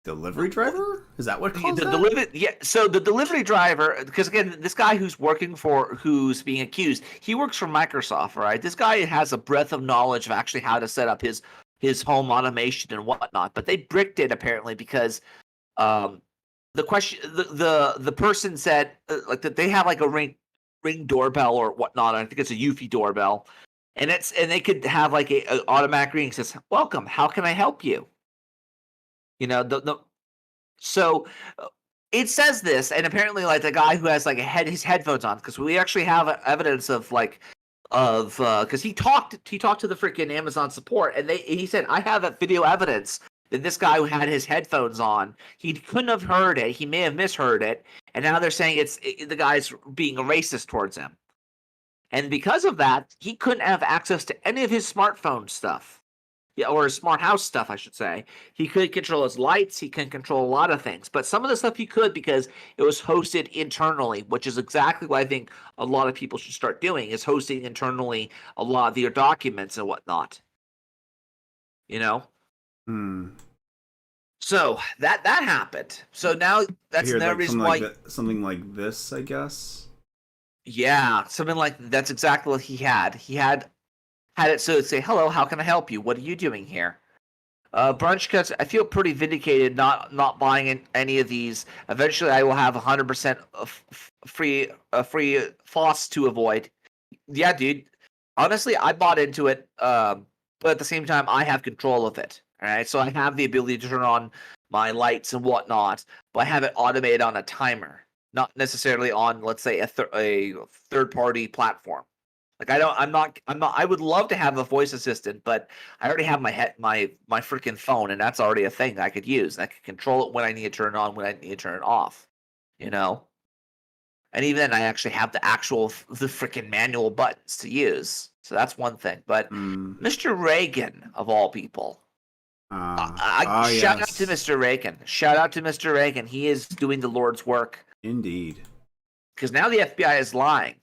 delivery driver? Is that what caused that? So the delivery driver, because again, this guy who's being accused, he works for Microsoft, right? This guy has a breadth of knowledge of actually how to set up his home automation and whatnot. But they bricked it apparently because the person said that they have like a ring doorbell or whatnot. I think it's a Eufy doorbell, and they could have like a automatic ring that says, "Welcome. How can I help you?" So it says this, and apparently, like the guy who has like his headphones on, because we actually have evidence of because he talked to the freaking Amazon support, and he said, I have video evidence that this guy who had his headphones on, he couldn't have heard it, he may have misheard it, and now they're saying the guy's being racist towards him, and because of that, he couldn't have access to any of his smartphone stuff. Yeah, or smart house stuff, I should say. He could control his lights. He can control a lot of things. But some of the stuff he could because it was hosted internally, which is exactly what I think a lot of people should start doing, is hosting internally a lot of their documents and whatnot. So that happened. So now that's another reason why... something like this, I guess? Yeah, something like... That's exactly what he had. He had it so it'd say, hello, how can I help you? What are you doing here? Brunch cuts, I feel pretty vindicated not buying any of these. Eventually, I will have 100% free FOSS to avoid. Yeah, dude. Honestly, I bought into it, but at the same time, I have control of it. All right, so I have the ability to turn on my lights and whatnot, but I have it automated on a timer, not necessarily on, let's say, a third-party platform. Like I would love to have a voice assistant, but I already have my freaking phone, and that's already a thing I could use. I could control it when I need to turn it on, when I need to turn it off. And even then, I actually have the freaking manual buttons to use. So that's one thing. But Mr. Reagan, of all people, shout out to Mr. Reagan. Shout out to Mr. Reagan. He is doing the Lord's work. Indeed. Because now the FBI is lying.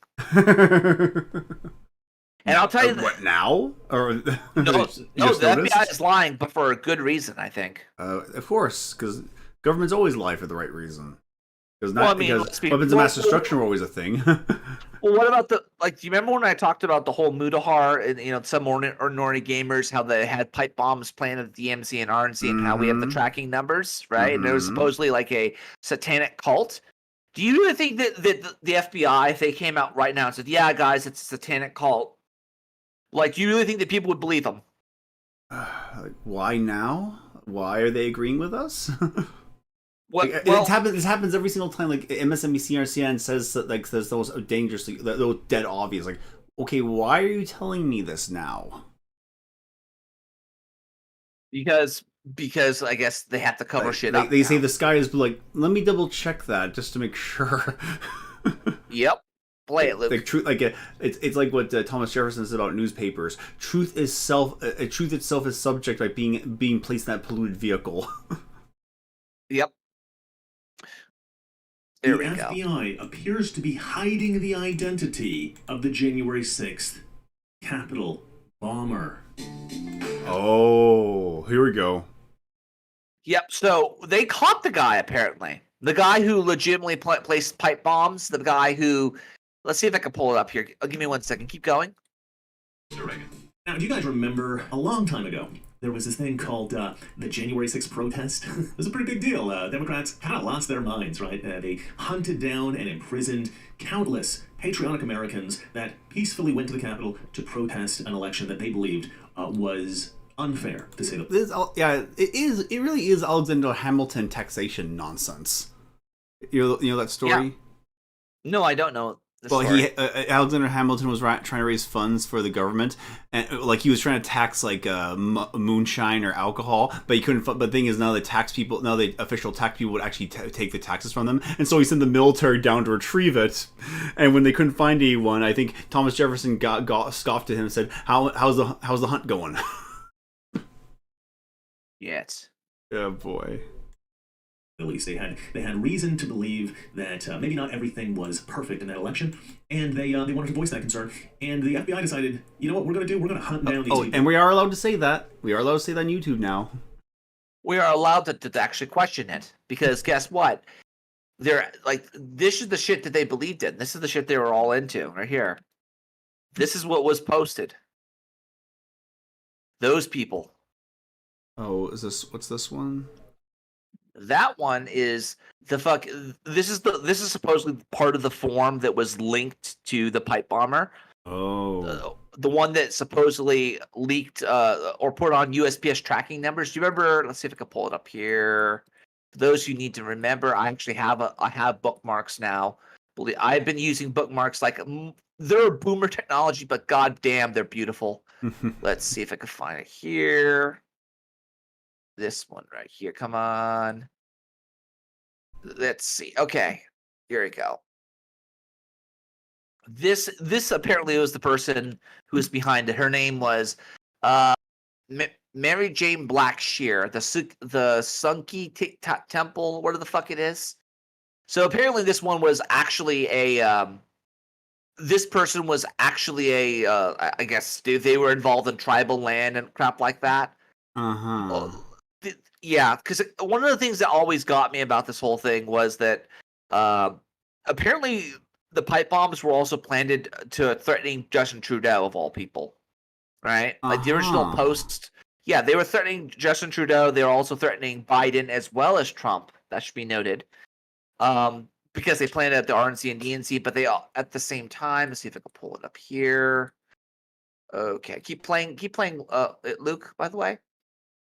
And I'll tell you what now? Or no, the FBI is lying, but for a good reason, I think. Of course, because governments always lie for the right reason. Because weapons of mass destruction were always a thing. Well, what about do you remember when I talked about the whole Mudahar and some ordinary gamers, how they had pipe bombs planted at the DMZ and RNC, and how we have the tracking numbers, right? And it was supposedly like a satanic cult. Do you really think that the FBI, if they came out right now and said, yeah, guys, it's a satanic cult, do you really think that people would believe them? Why now? Why are they agreeing with us? This happens every single time. Like MSNBC or CNN says those dangerously, those dead obvious. Like, okay, why are you telling me this now? Because I guess they have to cover shit up. They say the sky is blue. Like, let me double check that just to make sure. Yep. Play it, Luke. It's like what Thomas Jefferson said about newspapers. Truth itself is subject by being placed in that polluted vehicle. Yep. The FBI appears to be hiding the identity of the January 6th Capitol bomber. Oh, here we go. Yep, so they caught the guy, apparently. The guy who legitimately placed pipe bombs. The guy who... Let's see if I can pull it up here. Give me 1 second. Keep going. Now, do you guys remember a long time ago, there was this thing called the January 6th protest? It was a pretty big deal. Democrats kind of lost their minds, right? They hunted down and imprisoned countless patriotic Americans that peacefully went to the Capitol to protest an election that they believed was unfair, to say the least. It really is Alexander Hamilton taxation nonsense. You know that story? Yeah. No, I don't know. Alexander Hamilton was trying to raise funds for the government, and he was trying to tax moonshine or alcohol, but he couldn't. But the thing is, now the official tax people would actually take the taxes from them, and so he sent the military down to retrieve it. And when they couldn't find anyone, I think Thomas Jefferson scoffed at him and said, "How's the hunt going?" Yes. Oh boy. At least they had reason to believe that maybe not everything was perfect in that election, and they wanted to voice that concern. And the FBI decided, you know what we're going to do? We're going to hunt down these people. And we are allowed to say that. We are allowed to say that on YouTube now. We are allowed to actually question it, because guess what? This is the shit that they believed in. This is the shit they were all into right here. This is what was posted. Those people. Oh, what's this one? That one is this is supposedly part of the form that was linked to the pipe bomber. Oh. the one that supposedly leaked or put on USPS tracking numbers. Do you remember? Let's see if I can pull it up here. For those who need to remember, I actually have bookmarks now. I've been using bookmarks like they're boomer technology, but goddamn, they're beautiful. Let's see if I can find it here. This one right here. Come on. Let's see. Okay, here we go. This apparently was the person who was behind it. Her name was Mary Jane Blackshear, the Sunky Temple, whatever the fuck it is. So apparently this one was actually this person was actually I guess they were involved in tribal land and crap like that. Yeah, because one of the things that always got me about this whole thing was that apparently the pipe bombs were also planted to threatening Justin Trudeau, of all people, right? Like the original post, yeah, they were threatening Justin Trudeau. They were also threatening Biden as well as Trump. That should be noted, because they planted at the RNC and DNC, but they all at the same time. Let's see if I can pull it up here. Okay, keep playing, Luke. By the way.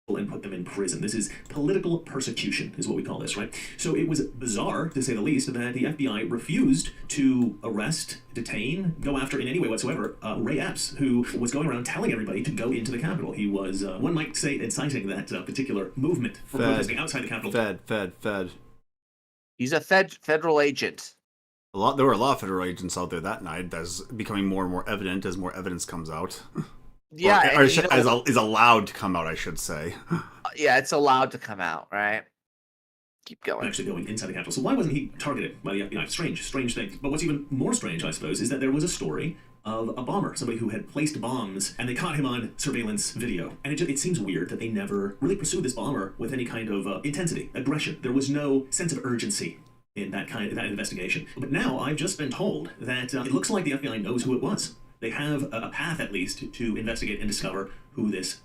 And put them in prison. This is political persecution, is what we call this, right? So it was bizarre, to say the least, that the FBI refused to arrest, detain, go after in any way whatsoever Ray Epps, who was going around telling everybody to go into the Capitol. He was, one might say, inciting that particular movement for protesting outside the Capitol. Fed. He's a federal agent. There were a lot of federal agents out there that night. That's becoming more and more evident as more evidence comes out. Yeah, is allowed to come out, I should say. Yeah, it's allowed to come out, right? Keep going. Actually going inside the Capitol. So why wasn't he targeted by the FBI? Strange thing. But what's even more strange, I suppose, is that there was a story of a bomber, somebody who had placed bombs, and they caught him on surveillance video. And it seems weird that they never really pursued this bomber with any kind of intensity, aggression. There was no sense of urgency in that investigation. But now I've just been told that it looks like the FBI knows who it was. They have a path, at least, to investigate and discover who this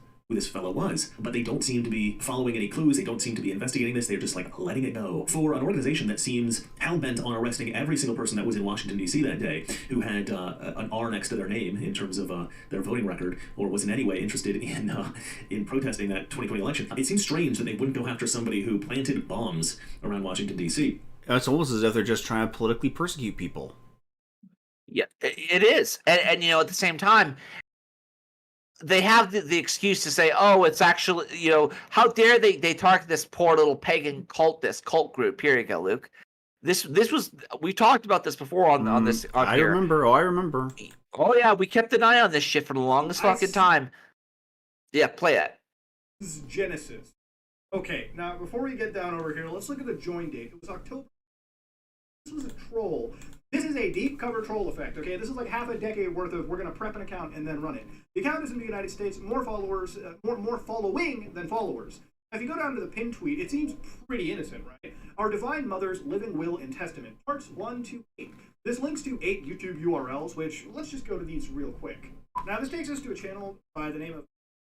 fellow was. But they don't seem to be following any clues. They don't seem to be investigating this. They're just, like, letting it go. For an organization that seems hell-bent on arresting every single person that was in Washington, D.C. that day, who had an R next to their name in terms of their voting record, or was in any way interested in protesting that 2020 election, it seems strange that they wouldn't go after somebody who planted bombs around Washington, D.C. It's almost as if they're just trying to politically persecute people. Yeah, it is. And at the same time, they have the excuse to say, oh, it's actually, how dare they target this poor little pagan cult group. Here you go, Luke. This was, we talked about this before on this. I remember. Oh, yeah, we kept an eye on this shit for the longest fucking time. Yeah, play it. This is Genesis. Okay, now before we get down over here, let's look at the join date. It was October. This was a troll. This is a deep cover troll effect, okay? This is like half a decade worth of, we're going to prep an account and then run it. The account is in the United States, more followers, more following than followers. Now, if you go down to the pinned tweet, it seems pretty innocent, right? Our Divine Mother's Living Will and Testament, parts 1 to 8. This links to 8 YouTube URLs, which, let's just go to these real quick. Now, this takes us to a channel by the name of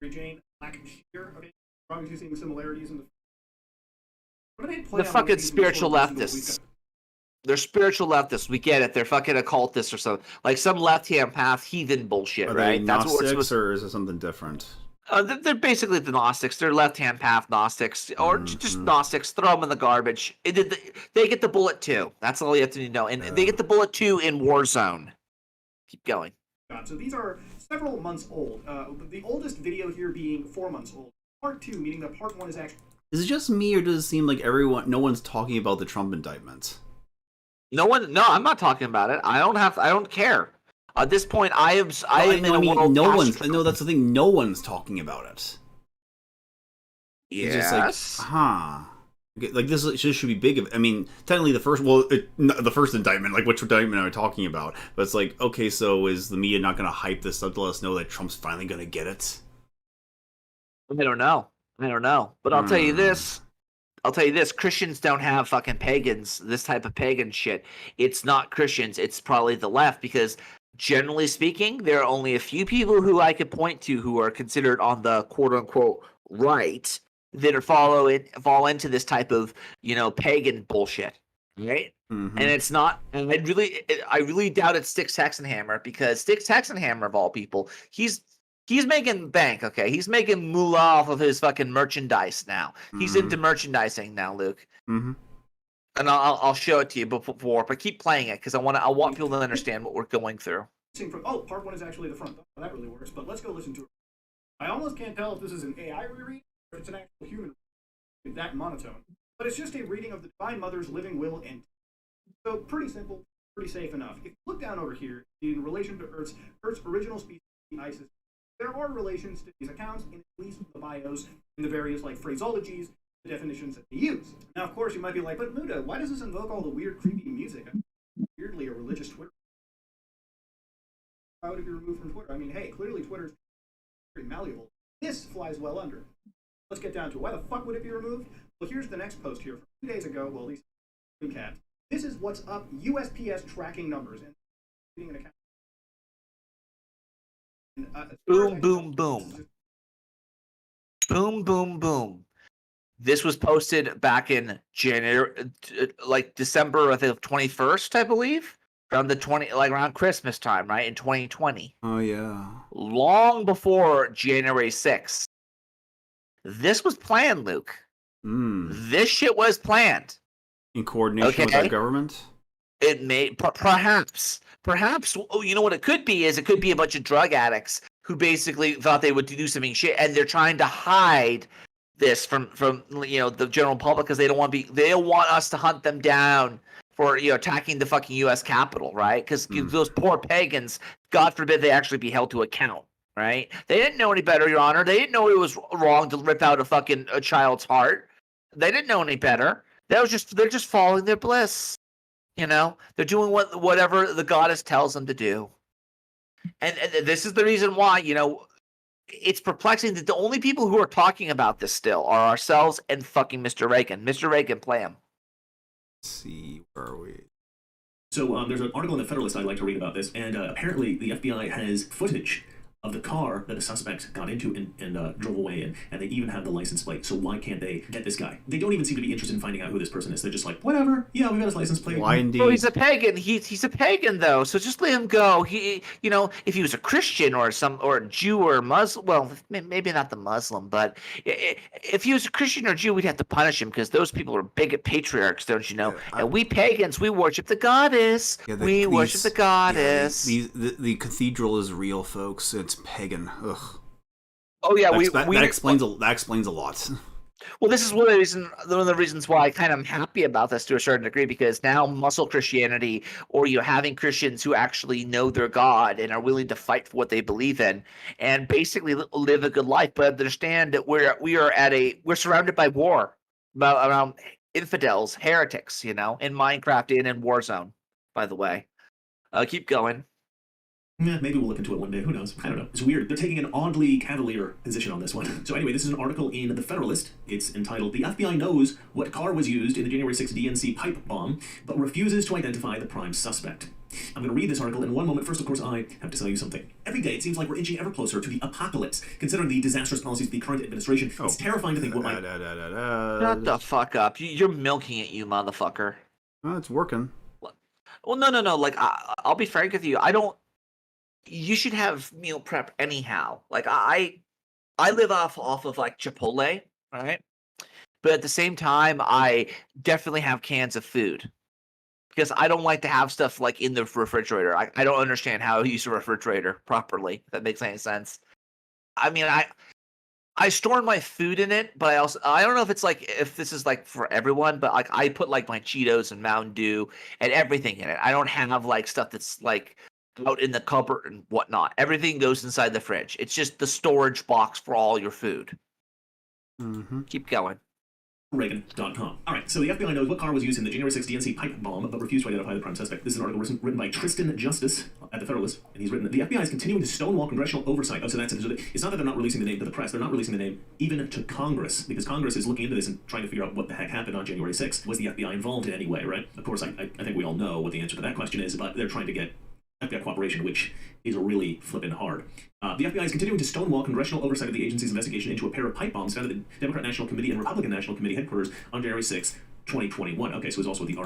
Mary Jane Blackshear, okay? Probably seeing similarities in the fucking spiritual leftists. They're spiritual leftists. We get it. They're fucking occultists or something. Like some left-hand path heathen bullshit, Are right? they That's what we're supposed Gnostics, or is it something different? They're basically the Gnostics. They're left-hand path Gnostics, or just Gnostics. Throw them in the garbage. They get the bullet too. That's all you have to know. And they get the bullet too in Warzone. Keep going. So these are several months old. The oldest video here being 4 months old. Part 2, meaning that part 1 is actually... Is it just me, or does it seem like no one's talking about the Trump indictment? No, I'm not talking about it. I don't care. At this point, I am in a world. No, that's the thing. No one's talking about it. Yes. It's just like, this should be big. I mean, technically the first indictment, like which indictment are we talking about? But it's like, okay, so is the media not going to hype this up to let us know that Trump's finally going to get it? I don't know. But I'll tell you this. Christians don't have fucking pagans, this type of pagan shit. It's not Christians. It's probably the left, because generally speaking, there are only a few people who I could point to who are considered on the quote-unquote right that fall into this type of, pagan bullshit. right? Mhm. And it's not. And I really doubt it's Styx Hexenhammer, because Styx Hexenhammer of all people, he's making bank. Okay, he's making moolah off of his fucking merchandise now. He's into merchandising now, Luke. Mm-hmm. And I'll show it to you before, but keep playing it because I want people to understand what we're going through. Oh, part 1 is actually the front. Oh, that really works. But let's go listen to it. I almost can't tell if this is an AI reread or if it's an actual human reading, that monotone. But it's just a reading of the Divine Mother's living will and. So pretty simple, pretty safe enough. If you look down over here in relation to Earth's original species, the Isis, there are relations to these accounts in at least the bios and the various like phraseologies, the definitions that they use. Now, of course, you might be like, but Muda, why does this invoke all the weird, creepy music? Weirdly, a religious Twitter. Why would it be removed from Twitter? I mean, hey, clearly Twitter's very malleable. This flies well under. Let's get down to it. Why the fuck would it be removed? Well, here's the next post here from 2 days ago. Well, these cats. This is what's up USPS tracking numbers and reading an account. Boom, boom, boom. Boom, boom, boom. This was posted back in January, like December, I think, 21st, I believe, around around Christmas time, right, in 2020. Oh yeah. Long before January 6th. This was planned, Luke. This shit was planned. In coordination with our government? It may perhaps. You know what it could be is it could be a bunch of drug addicts who basically thought they would do something shit, and they're trying to hide this from the general public because they don't want us to hunt them down for attacking the fucking U.S. Capitol, right? Because those poor pagans, God forbid, they actually be held to account, right? They didn't know any better, Your Honor. They didn't know it was wrong to rip out a child's heart. They didn't know any better. They're just following their bliss. They're doing whatever the goddess tells them to do. And this is the reason why, it's perplexing that the only people who are talking about this still are ourselves and fucking Mr. Reagan. Mr. Reagan, play him. Let's see, where are we? So there's an article in the Federalist I'd like to read about this, and apparently the FBI has footage of the car that the suspect got into and drove away in, and they even have the license plate. So why can't they get this guy? They don't even seem to be interested in finding out who this person is. They're just like, whatever, yeah, we got his license plate. Why indeed? Well, he's a pagan. He's a pagan though, so just let him go. If he was a Christian or a Jew or a Muslim, well, maybe not the Muslim, but if he was a Christian or Jew, we'd have to punish him because those people are bigot patriarchs, don't you know? And we pagans, we worship the goddess. Yeah, we worship the goddess. Yeah, the cathedral is real, folks. It's pagan. Ugh. Oh yeah, that explains a lot. Well, this is one of the reasons why I kind of am happy about this to a certain degree, because now muscle Christianity, or having Christians who actually know their God and are willing to fight for what they believe in, and basically live a good life, but understand that we're surrounded by war around infidels, heretics, in Minecraft and in Warzone. By the way, keep going. Yeah, maybe we'll look into it one day. Who knows? I don't know. It's weird. They're taking an oddly cavalier position on this one. So anyway, this is an article in The Federalist. It's entitled, "The FBI Knows What Car Was Used in the January 6th DNC Pipe Bomb, but Refuses to Identify the Prime Suspect." I'm going to read this article in one moment. First, of course, I have to tell you something. Every day, it seems like we're inching ever closer to the apocalypse. Considering the disastrous policies of the current administration, it's terrifying to think what might... Shut the fuck up. You're milking it, you motherfucker. Well, it's working. Well, no. Like, I'll be frank with you. You should have meal prep anyhow. Like I live off of like Chipotle, right? But at the same time, I definitely have cans of food because I don't like to have stuff like in the refrigerator. I don't understand how to use a refrigerator properly. If that makes any sense. I mean, I store my food in it, but I don't know if this is like for everyone, but like I put like my Cheetos and Mountain Dew and everything in it. I don't have like stuff that's like out in the cupboard and whatnot. Everything goes inside the fridge. It's just the storage box for all your food. Mm-hmm. Keep going. Reagan.com. All right, so the FBI knows what car was used in the January 6th DNC pipe bomb, but refused to identify the prime suspect. This is an article written by Tristan Justice at the Federalist, and he's written that the FBI is continuing to stonewall congressional oversight. Oh, so that's it. So it's not that they're not releasing the name to the press. They're not releasing the name even to Congress, because Congress is looking into this and trying to figure out what the heck happened on January 6th. Was the FBI involved in any way, right? Of course, I think we all know what the answer to that question is, but they're trying to get FBI cooperation, which is really flippin' hard. The FBI is continuing to stonewall congressional oversight of the agency's investigation into a pair of pipe bombs found at the Democrat National Committee and Republican National Committee headquarters on January 6, 2021. Okay, so it's also at the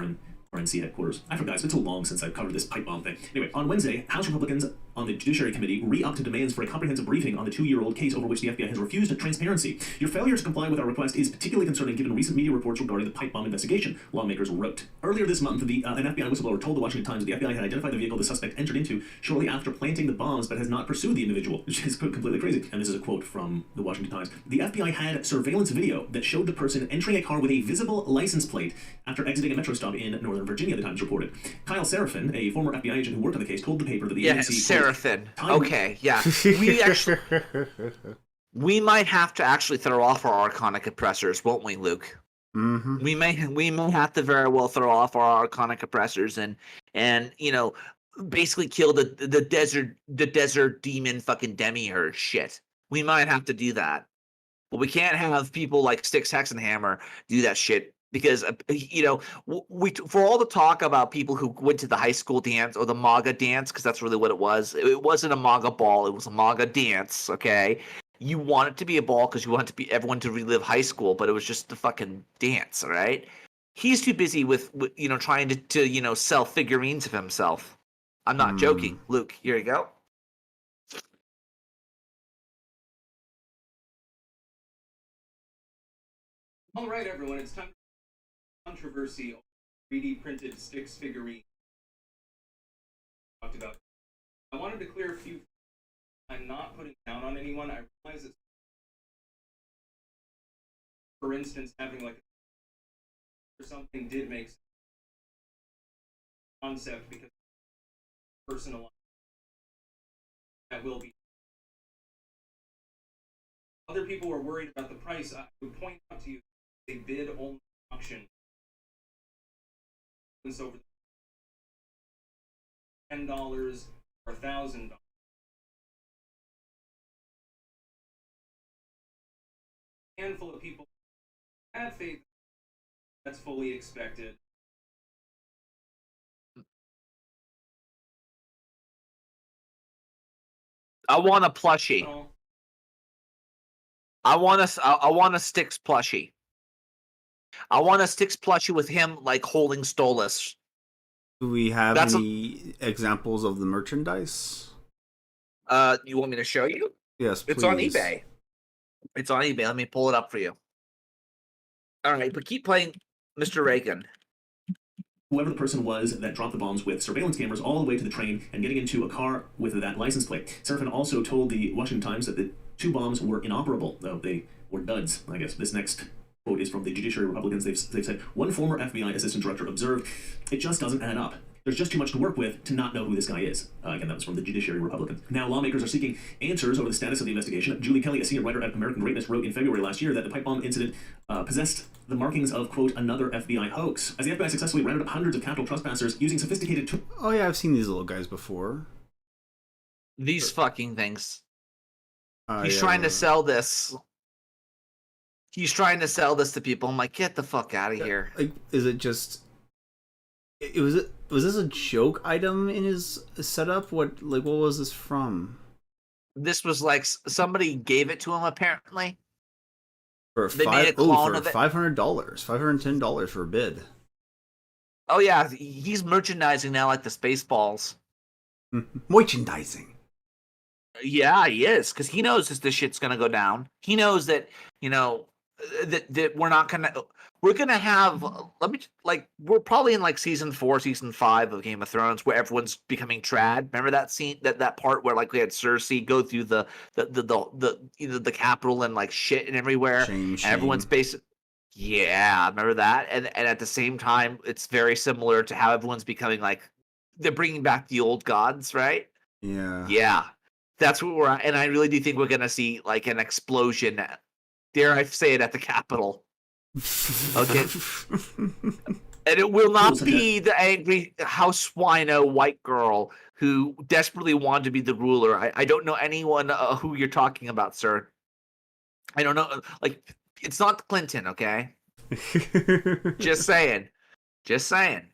RNC headquarters. I forgot, it's been so long since I've covered this pipe bomb thing. Anyway, on Wednesday, House Republicans on the Judiciary Committee re-upped demands for a comprehensive briefing on the 2-year-old case over which the FBI has refused transparency. Your failure to comply with our request is particularly concerning given recent media reports regarding the pipe bomb investigation, lawmakers wrote. Earlier this month, an FBI whistleblower told the Washington Times that the FBI had identified the vehicle the suspect entered into shortly after planting the bombs, but has not pursued the individual, which is completely crazy. And this is a quote from the Washington Times. The FBI had surveillance video that showed the person entering a car with a visible license plate after exiting a metro stop in Northern Virginia, the Times reported. Kyle Serafin, a former FBI agent who worked on the case, told the paper that the agency... Serafin. Okay, yeah. We actually... we might have to actually throw off our Arcana compressors, won't we, Luke? Mm-hmm. We may have to very well throw off our Arcana compressors and you know, basically kill the desert demon fucking demiurge shit. We might have to do that. But we can't have people like Styx Hexenhammer do that shit because, you know, we for all the talk about people who went to the high school dance or the MAGA dance, because that's really what it was. It wasn't a MAGA ball. It was a MAGA dance, okay? You want it to be a ball because you want it to be everyone to relive high school, but it was just the fucking dance, all right? He's too busy with you know, trying to you know, sell figurines of himself. I'm not joking. Luke, here you go. All right, everyone, it's time for controversy over 3D printed Styx figurine. Talked about. I wanted to clear a few. I'm not putting down on anyone. I realize it's, for instance, having like or something did make sense. Concept because personal that will be. Other people were worried about the price. I would point out to you they bid only auction. It's over $10 or $1,000. A handful of people had faith. That's fully expected. I want a plushie. I want a Styx plushie. I want a Styx plushie with him like holding Stolas. Do we have any examples of the merchandise? You want me to show you? Yes, please. It's on eBay. It's on eBay. Let me pull it up for you. All right, but keep playing, Mr. Reagan. Whoever the person was that dropped the bombs with surveillance cameras all the way to the train and getting into a car with that license plate. Serafin also told the Washington Times that the 2 bombs were inoperable, though they were duds, I guess. This next quote is from the Judiciary Republicans. They've said, one former FBI assistant director observed, it just doesn't add up. There's just too much to work with to not know who this guy is. Again, that was from the Judiciary Republicans. Now, lawmakers are seeking answers over the status of the investigation. Julie Kelly, a senior writer at American Greatness, wrote in February last year that the pipe bomb incident possessed the markings of, quote, another FBI hoax. As the FBI successfully rounded up hundreds of Capitol trespassers using sophisticated tools. Oh, yeah, I've seen these little guys before. These fucking things. He's trying to sell this. He's trying to sell this to people. I'm like, get the fuck out of here. Like, is it just... Was this a joke item in his setup? What was this from? This was like somebody gave it to him apparently. For $500, $510 for a bid. Oh yeah, he's merchandising now like the Spaceballs. Merchandising. Yeah, he is, because he knows this shit's gonna go down. He knows that, you know, that we're gonna have, we're probably in like season 4, season 5 of Game of Thrones where everyone's becoming trad. Remember that scene, that part where like we had Cersei go through the capital and like shit and everywhere. Shame. Everyone's basic. Yeah, remember that? And at the same time, it's very similar to how everyone's becoming like, they're bringing back the old gods, right? Yeah. Yeah. That's what we're at, and I really do think we're gonna see like an explosion. Dare I say it, at the Capitol? Okay, and it will not be the angry house wino white girl who desperately wanted to be the ruler. I don't know anyone who you're talking about, sir. I don't know. Like, it's not Clinton, okay? Just saying. Just saying.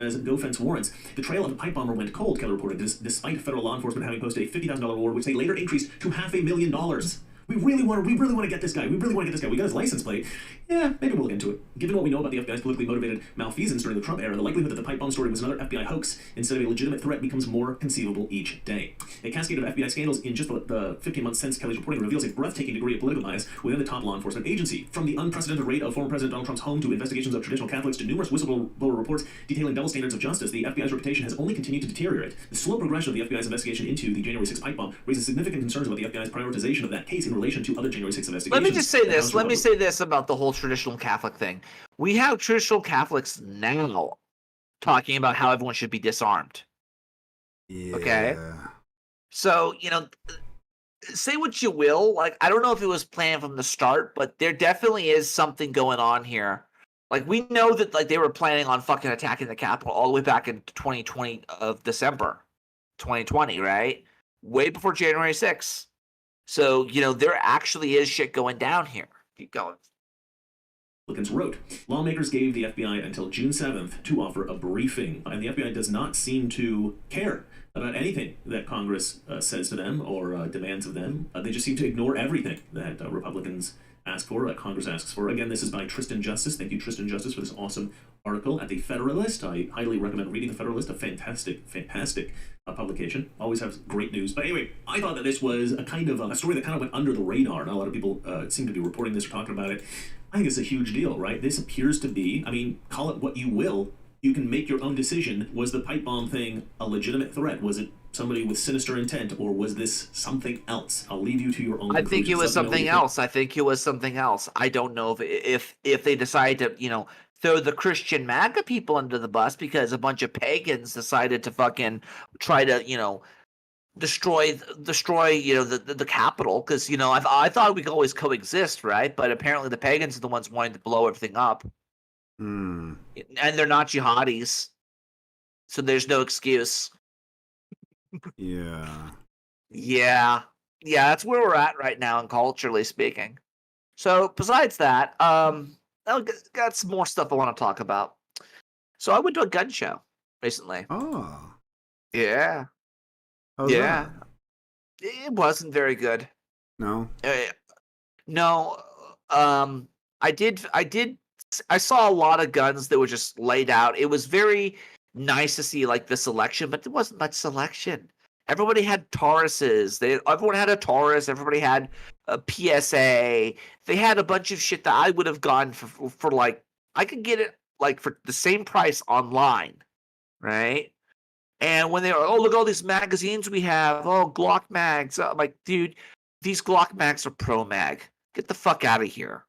As no fence warrants. The trail of the pipe bomber went cold, Keller reported, despite federal law enforcement having posted a $50,000 reward, which they later increased to $500,000. we really want to get this guy. We really want to get this guy. We got his license plate. Yeah, maybe we'll look into it. Given what we know about the FBI's politically motivated malfeasance during the Trump era, the likelihood that the pipe bomb story was another FBI hoax instead of a legitimate threat becomes more conceivable each day. A cascade of FBI scandals in just the 15 months since Kelly's reporting reveals a breathtaking degree of political bias within the top law enforcement agency. From the unprecedented rate of former President Donald Trump's home to investigations of traditional Catholics to numerous whistleblower reports detailing double standards of justice, the FBI's reputation has only continued to deteriorate. The slow progression of the FBI's investigation into the January 6th pipe bomb raises significant concerns about the FBI's prioritization of that case in relation to other January 6th investigations. Let me just say this. Let me say this about the whole traditional Catholic thing. We have traditional Catholics now talking about how everyone should be disarmed. Yeah. Okay? So, say what you will. Like, I don't know if it was planned from the start, but there definitely is something going on here. Like, we know that they were planning on fucking attacking the Capitol all the way back in 2020 of December 2020, right? Way before January 6th. So, there actually is shit going down here. Keep going. Republicans wrote, lawmakers gave the FBI until June 7th to offer a briefing, and the FBI does not seem to care about anything that Congress says to them or demands of them. They just seem to ignore everything that Republicans ask for, Congress asks for. Again, this is by Tristan Justice. Thank you, Tristan Justice, for this awesome article at The Federalist. I highly recommend reading The Federalist, a fantastic publication. Always has great news. But anyway, I thought that this was a kind of a story that kind of went under the radar. Not a lot of people seem to be reporting this or talking about it. I think it's a huge deal, right? This appears to be, call it what you will. You can make your own decision. Was the pipe bomb thing a legitimate threat? Was it somebody with sinister intent, or was this something else? I'll leave you to your own I think it was something else. I think it was something else. I don't know if they decide to, throw the Christian MAGA people under the bus because a bunch of pagans decided to fucking try to, destroy the Capitol, because I thought we could always coexist, right? But apparently the pagans are the ones wanting to blow everything up. And they're not jihadis, so there's no excuse. Yeah, that's where we're at right now, and culturally speaking. So besides that, got some more stuff I want to talk about. So I went to a gun show recently. Oh, yeah. How's that? It wasn't very good. No. No. I saw a lot of guns that were just laid out. It was very nice to see the selection, but there wasn't much selection. Everybody had Tauruses. Everyone had a Taurus. Everybody had a PSA. They had a bunch of shit that I would have gone for I could get it for the same price online, right? And when they were, look at all these magazines we have. Glock mags. I'm like, dude, these Glock mags are Pro Mag. Get the fuck out of here.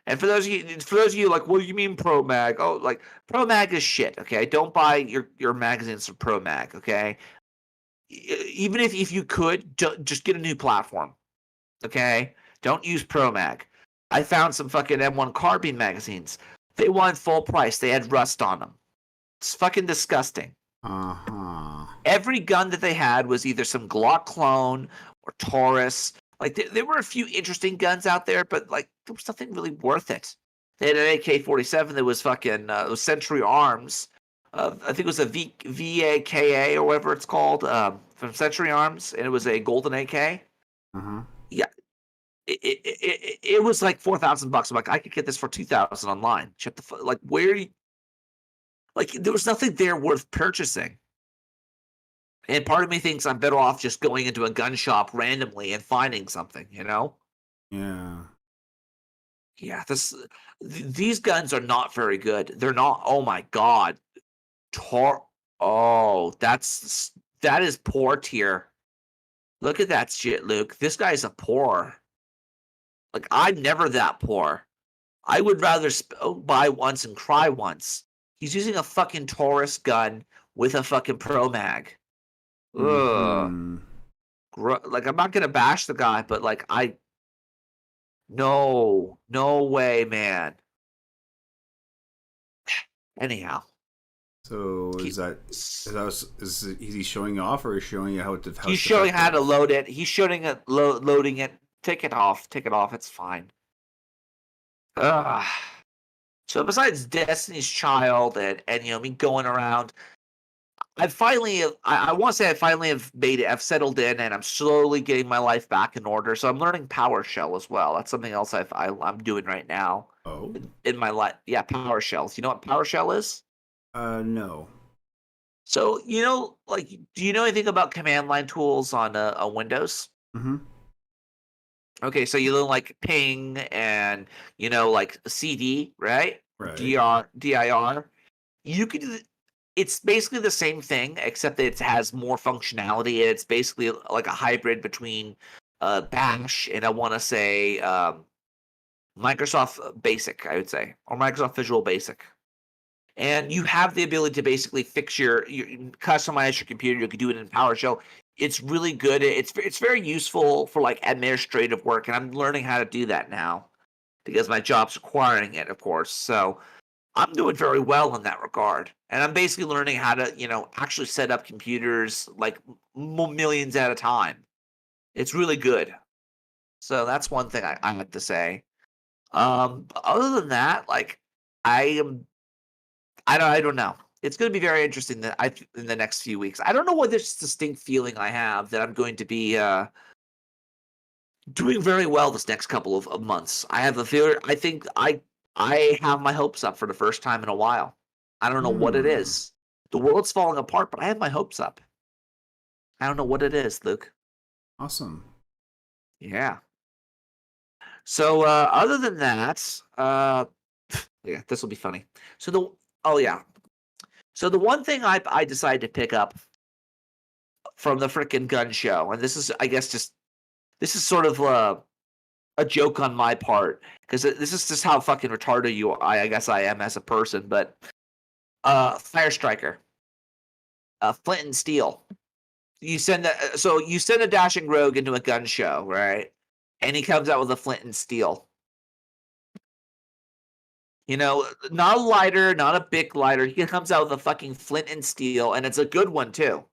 And for those of you what do you mean Pro Mag? Pro Mag is shit, okay? Don't buy your magazines from Pro Mag, okay? Even if you could, just get a new platform, okay? Don't use Pro Mag. I found some fucking M1 carbine magazines. They wanted full price. They had rust on them. It's fucking disgusting. Every gun that they had was either some Glock clone or Taurus. There were a few interesting guns out there, but there was nothing really worth it. They had an AK-47 that was fucking was Century Arms. I think it was a VAKA or whatever it's called from Century Arms, and it was a golden AK. Yeah, it was like $4,000. I'm like, I could get this for $2,000 online. Shut the fuck. Where? There was nothing there worth purchasing. And part of me thinks I'm better off just going into a gun shop randomly and finding something, Yeah. Yeah, these guns are not very good. They're not. Oh my god. That is poor tier. Look at that shit, Luke. This guy's a poor. I'm never that poor. I would rather buy once and cry once. He's using a fucking Taurus gun with a fucking Pro Mag. Ugh. I'm not gonna bash the guy, but no way, man. Anyhow. So is he showing off, or is he showing you how to? He's showing how to load it. He's showing it, loading it. Take it off. It's fine. So besides Destiny's Child and me going around, I finally, I want to say I finally have made it. I've settled in, and I'm slowly getting my life back in order. So I'm learning PowerShell as well. That's something else I'm doing right now. Oh. In my life, yeah, PowerShells. You know what PowerShell is? No. So like, do you know anything about command line tools on Windows? Mm-hmm. Okay, so you learn like ping and like CD, right? Right. dir. You could. It's basically the same thing, except that it has more functionality. It's basically like a hybrid between Bash and I want to say Microsoft Basic, I would say, or Microsoft Visual Basic. And you have the ability to basically fix your customize your computer. You can do it in PowerShell. It's really good. It's very useful for like administrative work, and I'm learning how to do that now because my job's requiring it, of course. So I'm doing very well in that regard. And I'm basically learning how to, actually set up computers like millions at a time. It's really good. So that's one thing I have to say. But other than that, like I don't know. It's going to be very interesting in the next few weeks. I don't know what this distinct feeling I have that I'm going to be doing very well this next couple of months. I have a feeling. I think I have my hopes up for the first time in a while. I don't know what it is. The world's falling apart, but I have my hopes up. I don't know what it is, Luke. Awesome. Yeah. So other than that, yeah, this will be funny. So the one thing I decided to pick up from the frickin' gun show, and this is, I guess, this is sort of a joke on my part, because this is just how fucking retarded I guess I am as a person, but Fire Striker, Flint and Steel. You send a dashing rogue into a gun show, right? And he comes out with a Flint and Steel. Not a lighter, not a big lighter. He comes out with a fucking Flint and Steel, and it's a good one too.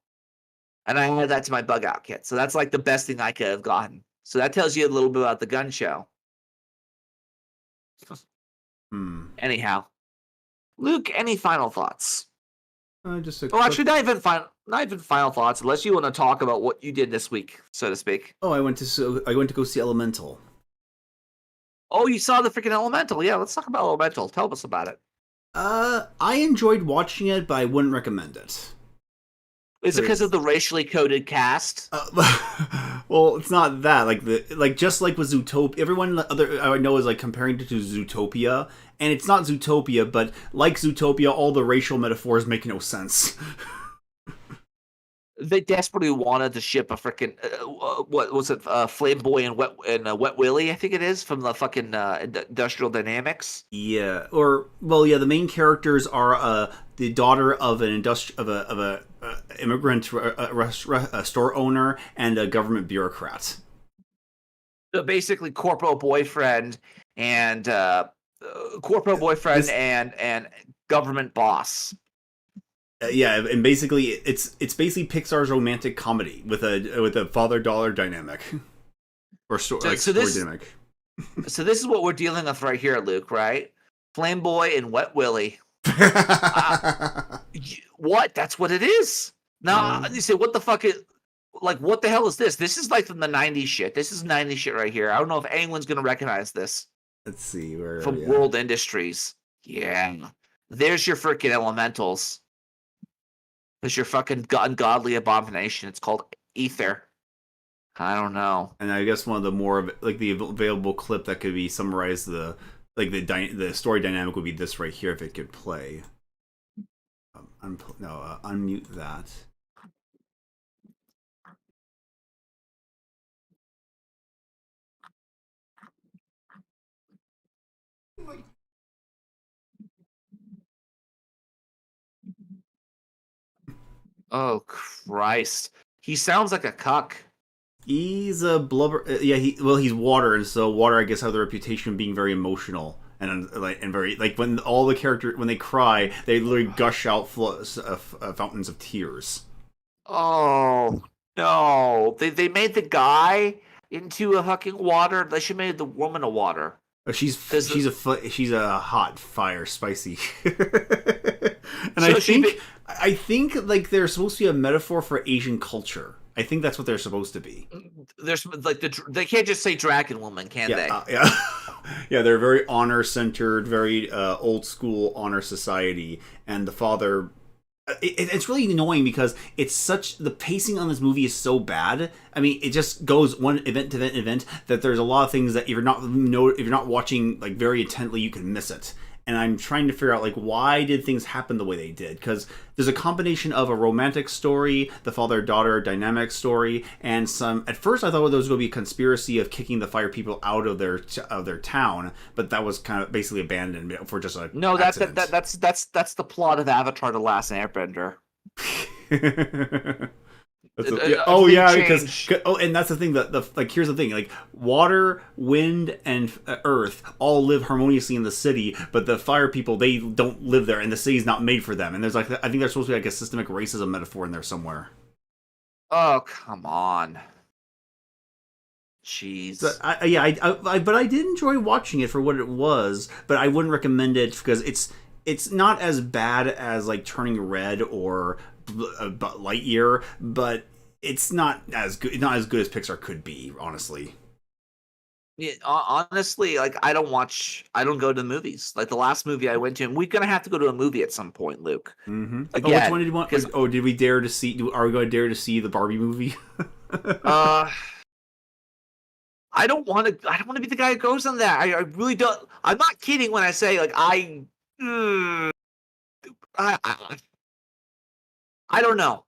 And I added that to my bug out kit, so that's like the best thing I could have gotten. So that tells you a little bit about the gun show. Anyhow, Luke, any final thoughts? Actually, not even final thoughts, unless you want to talk about what you did this week, so to speak. Oh, I went to go see Elemental. Oh, you saw the freaking Elemental? Yeah, let's talk about Elemental. Tell us about it. I enjoyed watching it, but I wouldn't recommend it. Is it because of the racially coded cast? Well, it's not that. Just like with Zootopia, everyone I know is like comparing it to Zootopia, and it's not Zootopia, but like Zootopia, all the racial metaphors make no sense. They desperately wanted to ship a freaking what was it, Flame Boy and Wet Willie, I think it is, from the fucking Industrial Dynamics. Yeah, the main characters are the daughter of an immigrant store owner and a government bureaucrat. So basically, corporal boyfriend and government boss. Yeah, and basically, it's basically Pixar's romantic comedy with a father-daughter dynamic, or story dynamic. So this is what we're dealing with right here, Luke. Right, Flame Boy and Wet Willie. What? That's what it is. Now you say, what the fuck is? Like, what the hell is this? This is like from the '90s shit. This is '90s shit right here. I don't know if anyone's gonna recognize this. Let's see from World Industries. Yeah, there's your freaking Elementals. It's your fucking ungodly abomination. It's called Ether. I don't know. And I guess one of the more the available clip that could be summarized the story dynamic would be this right here if it could play. Unmute that. Oh Christ! He sounds like a cuck. He's a blubber. He's water, and so water, I guess, have the reputation of being very emotional and very when all the characters when they cry, they literally gush out fountains of tears. Oh no! They made the guy into a fucking water. They should have made the woman a water. She's a hot fire, spicy. And so I think like they're supposed to be a metaphor for Asian culture. I think that's what they're supposed to be. There's like they can't just say dragon woman, can they? Yeah. Yeah, they're very honor centered, very old school honor society, and the father. It's really annoying because the pacing on this movie is so bad. I mean, it just goes one event to event that there's a lot of things that if you're not watching like very intently, you can miss it. And I'm trying to figure out like why did things happen the way they did? Because there's a combination of a romantic story, the father-daughter dynamic story, and some. At first, I thought there was going to be a conspiracy of kicking the fire people out of their town, but that was kind of basically abandoned for just a no. That's accident. that's the plot of Avatar: The Last Airbender. Because and that's the thing that here's the thing, like water, wind, and earth all live harmoniously in the city, but the fire people, they don't live there, and the city's not made for them. And there's like, I think there's supposed to be like a systemic racism metaphor in there somewhere. Oh, come on. Jeez. So, but I did enjoy watching it for what it was, but I wouldn't recommend it because it's not as bad as like Turning Red or Lightyear, but it's not as good as Pixar could be, honestly. Yeah, honestly, like I don't go to the movies. Like the last movie I went to, and we're gonna have to go to a movie at some point, Luke. Mm-hmm. Again, which one did you want? Did we dare to see? Are we going to dare to see the Barbie movie? I don't want to be the guy who goes on that. I really don't. I'm not kidding when I say like I don't know.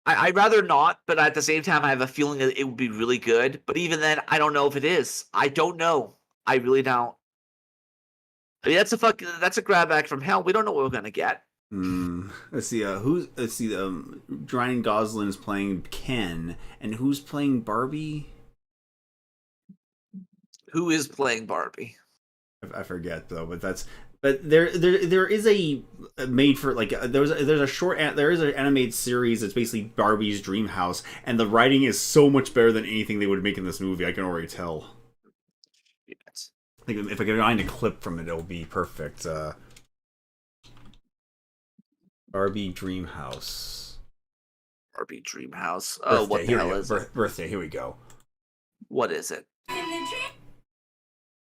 I'd rather not, but at the same time, I have a feeling that it would be really good. But even then, I don't know if it is. I don't know. I really don't. I mean, that's a grab bag from hell. We don't know what we're gonna get. Let's see. Ryan Gosling is playing Ken, and who's playing Barbie? Who is playing Barbie? I forget though, but there is a made for like there is an animated series that's basically Barbie's dream house, and the writing is so much better than anything they would make in this movie. I can already tell. Yes. I think if I could find a clip from it, it'll be perfect. Barbie dream house. Barbie dream house. Oh, what the hell is it? Birthday. Here we go. What is it?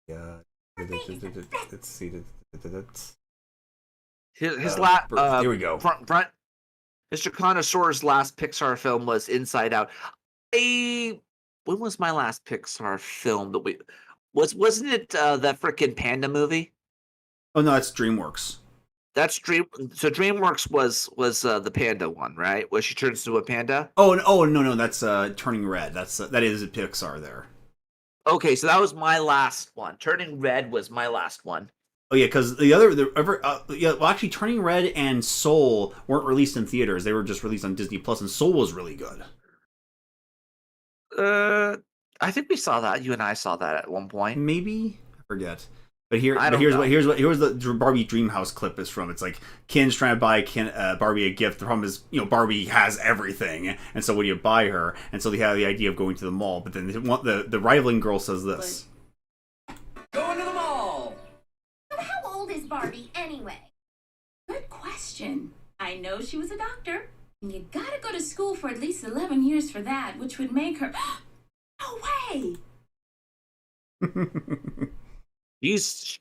Yeah. Let's see. His last. Here we go. Mr. Connoisseur's last Pixar film was Inside Out. When was my last Pixar film that wasn't it that frickin' panda movie? Oh no, that's DreamWorks. So DreamWorks was the panda one, right? Where she turns into a panda. Oh no, that's Turning Red. That is a Pixar there. Okay, so that was my last one. Turning Red was my last one. Oh yeah, because actually, Turning Red and Soul weren't released in theaters; they were just released on Disney Plus, and Soul was really good. I think we saw that. You and I saw that at one point. Maybe I forget. But here's what the Barbie Dreamhouse clip is from. It's like Ken's trying to buy Barbie a gift. The problem is, Barbie has everything, and so what do you buy her? And so they have the idea of going to the mall. But then the rivaling girl says this: Going to the mall. How old is Barbie anyway? Good question. I know she was a doctor, and you gotta go to school for at least 11 years for that, which would make her. No way. She's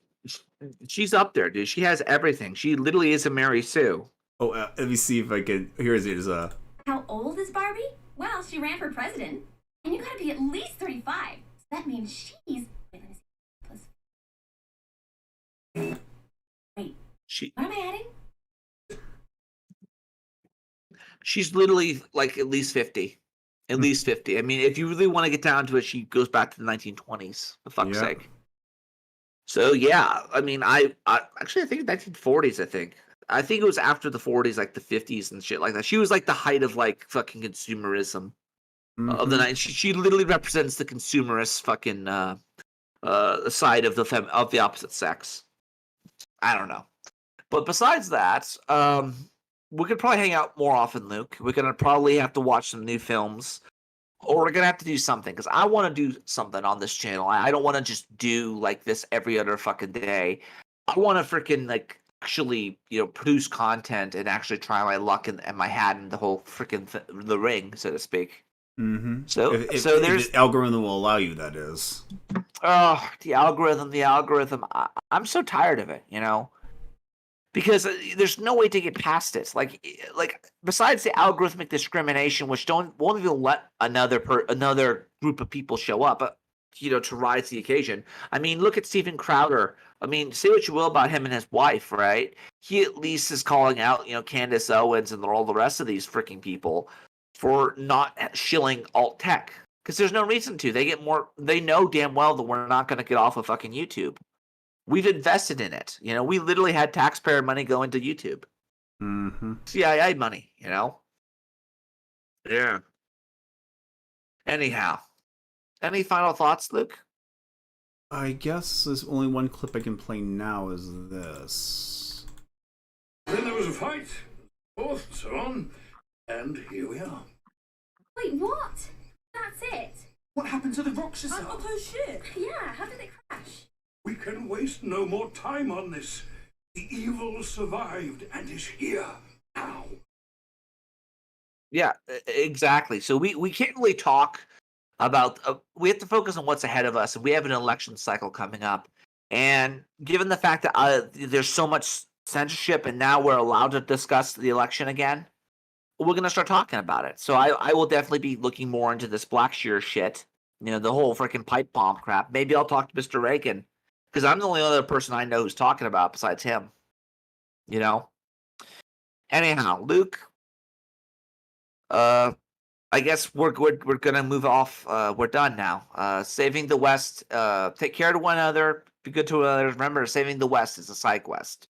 up there, dude. She has everything. She literally is a Mary Sue. Oh, let me see if I can. Here it is. How old is Barbie? Well, she ran for president, and you gotta be at least 35. So that means she's. Wait, let me see. What am I adding? She's literally like at least 50. At least 50. I mean, if you really want to get down to it, she goes back to the 1920s. For fuck's sake. So yeah, I mean, I think 1940s. I think it was after the 40s, like the 50s and shit like that. She was like the height of like fucking consumerism of the night. She literally represents the consumerist fucking side of the opposite sex. I don't know, but besides that, we could probably hang out more often, Luke. We're gonna probably have to watch some new films. Or we're gonna have to do something because I want to do something on this channel. I don't want to just do like this every other fucking day. I want to freaking like actually, produce content and actually try my luck and my hat in the whole freaking the ring, so to speak. Mm-hmm. So, if there's the algorithm will allow you, that is. Oh, the algorithm. I'm so tired of it, because there's no way to get past it. Like besides the algorithmic discrimination, which won't even let another group of people show up, to rise to the occasion. I mean, look at Steven Crowder. I mean, say what you will about him and his wife, right? He at least is calling out, Candace Owens and all the rest of these freaking people for not shilling alt tech. Because there's no reason to. They know damn well that we're not going to get off of fucking YouTube. We've invested in it. We literally had taxpayer money go into YouTube. Mm-hmm. CIA money, Yeah. Anyhow. Any final thoughts, Luke? I guess there's only one clip I can play now is this. Then there was a fight, forth, and so on, and here we are. Wait, what? That's it? What happened to the Roxas? Oh shit. Yeah, how did it crash? We can waste no more time on this. The evil survived and is here now. Yeah, exactly. So we can't really talk about we have to focus on what's ahead of us, and we have an election cycle coming up. And given the fact that there's so much censorship, and now we're allowed to discuss the election again, we're gonna start talking about it. So I will definitely be looking more into this Blackshear shit. The whole freaking pipe bomb crap. Maybe I'll talk to Mr. Reagan, because I'm the only other person I know who's talking about besides him. Anyhow, Luke. I guess we're gonna move off. We're done now. Saving the West. Take care to one another. Be good to one another. Remember, saving the West is a side quest.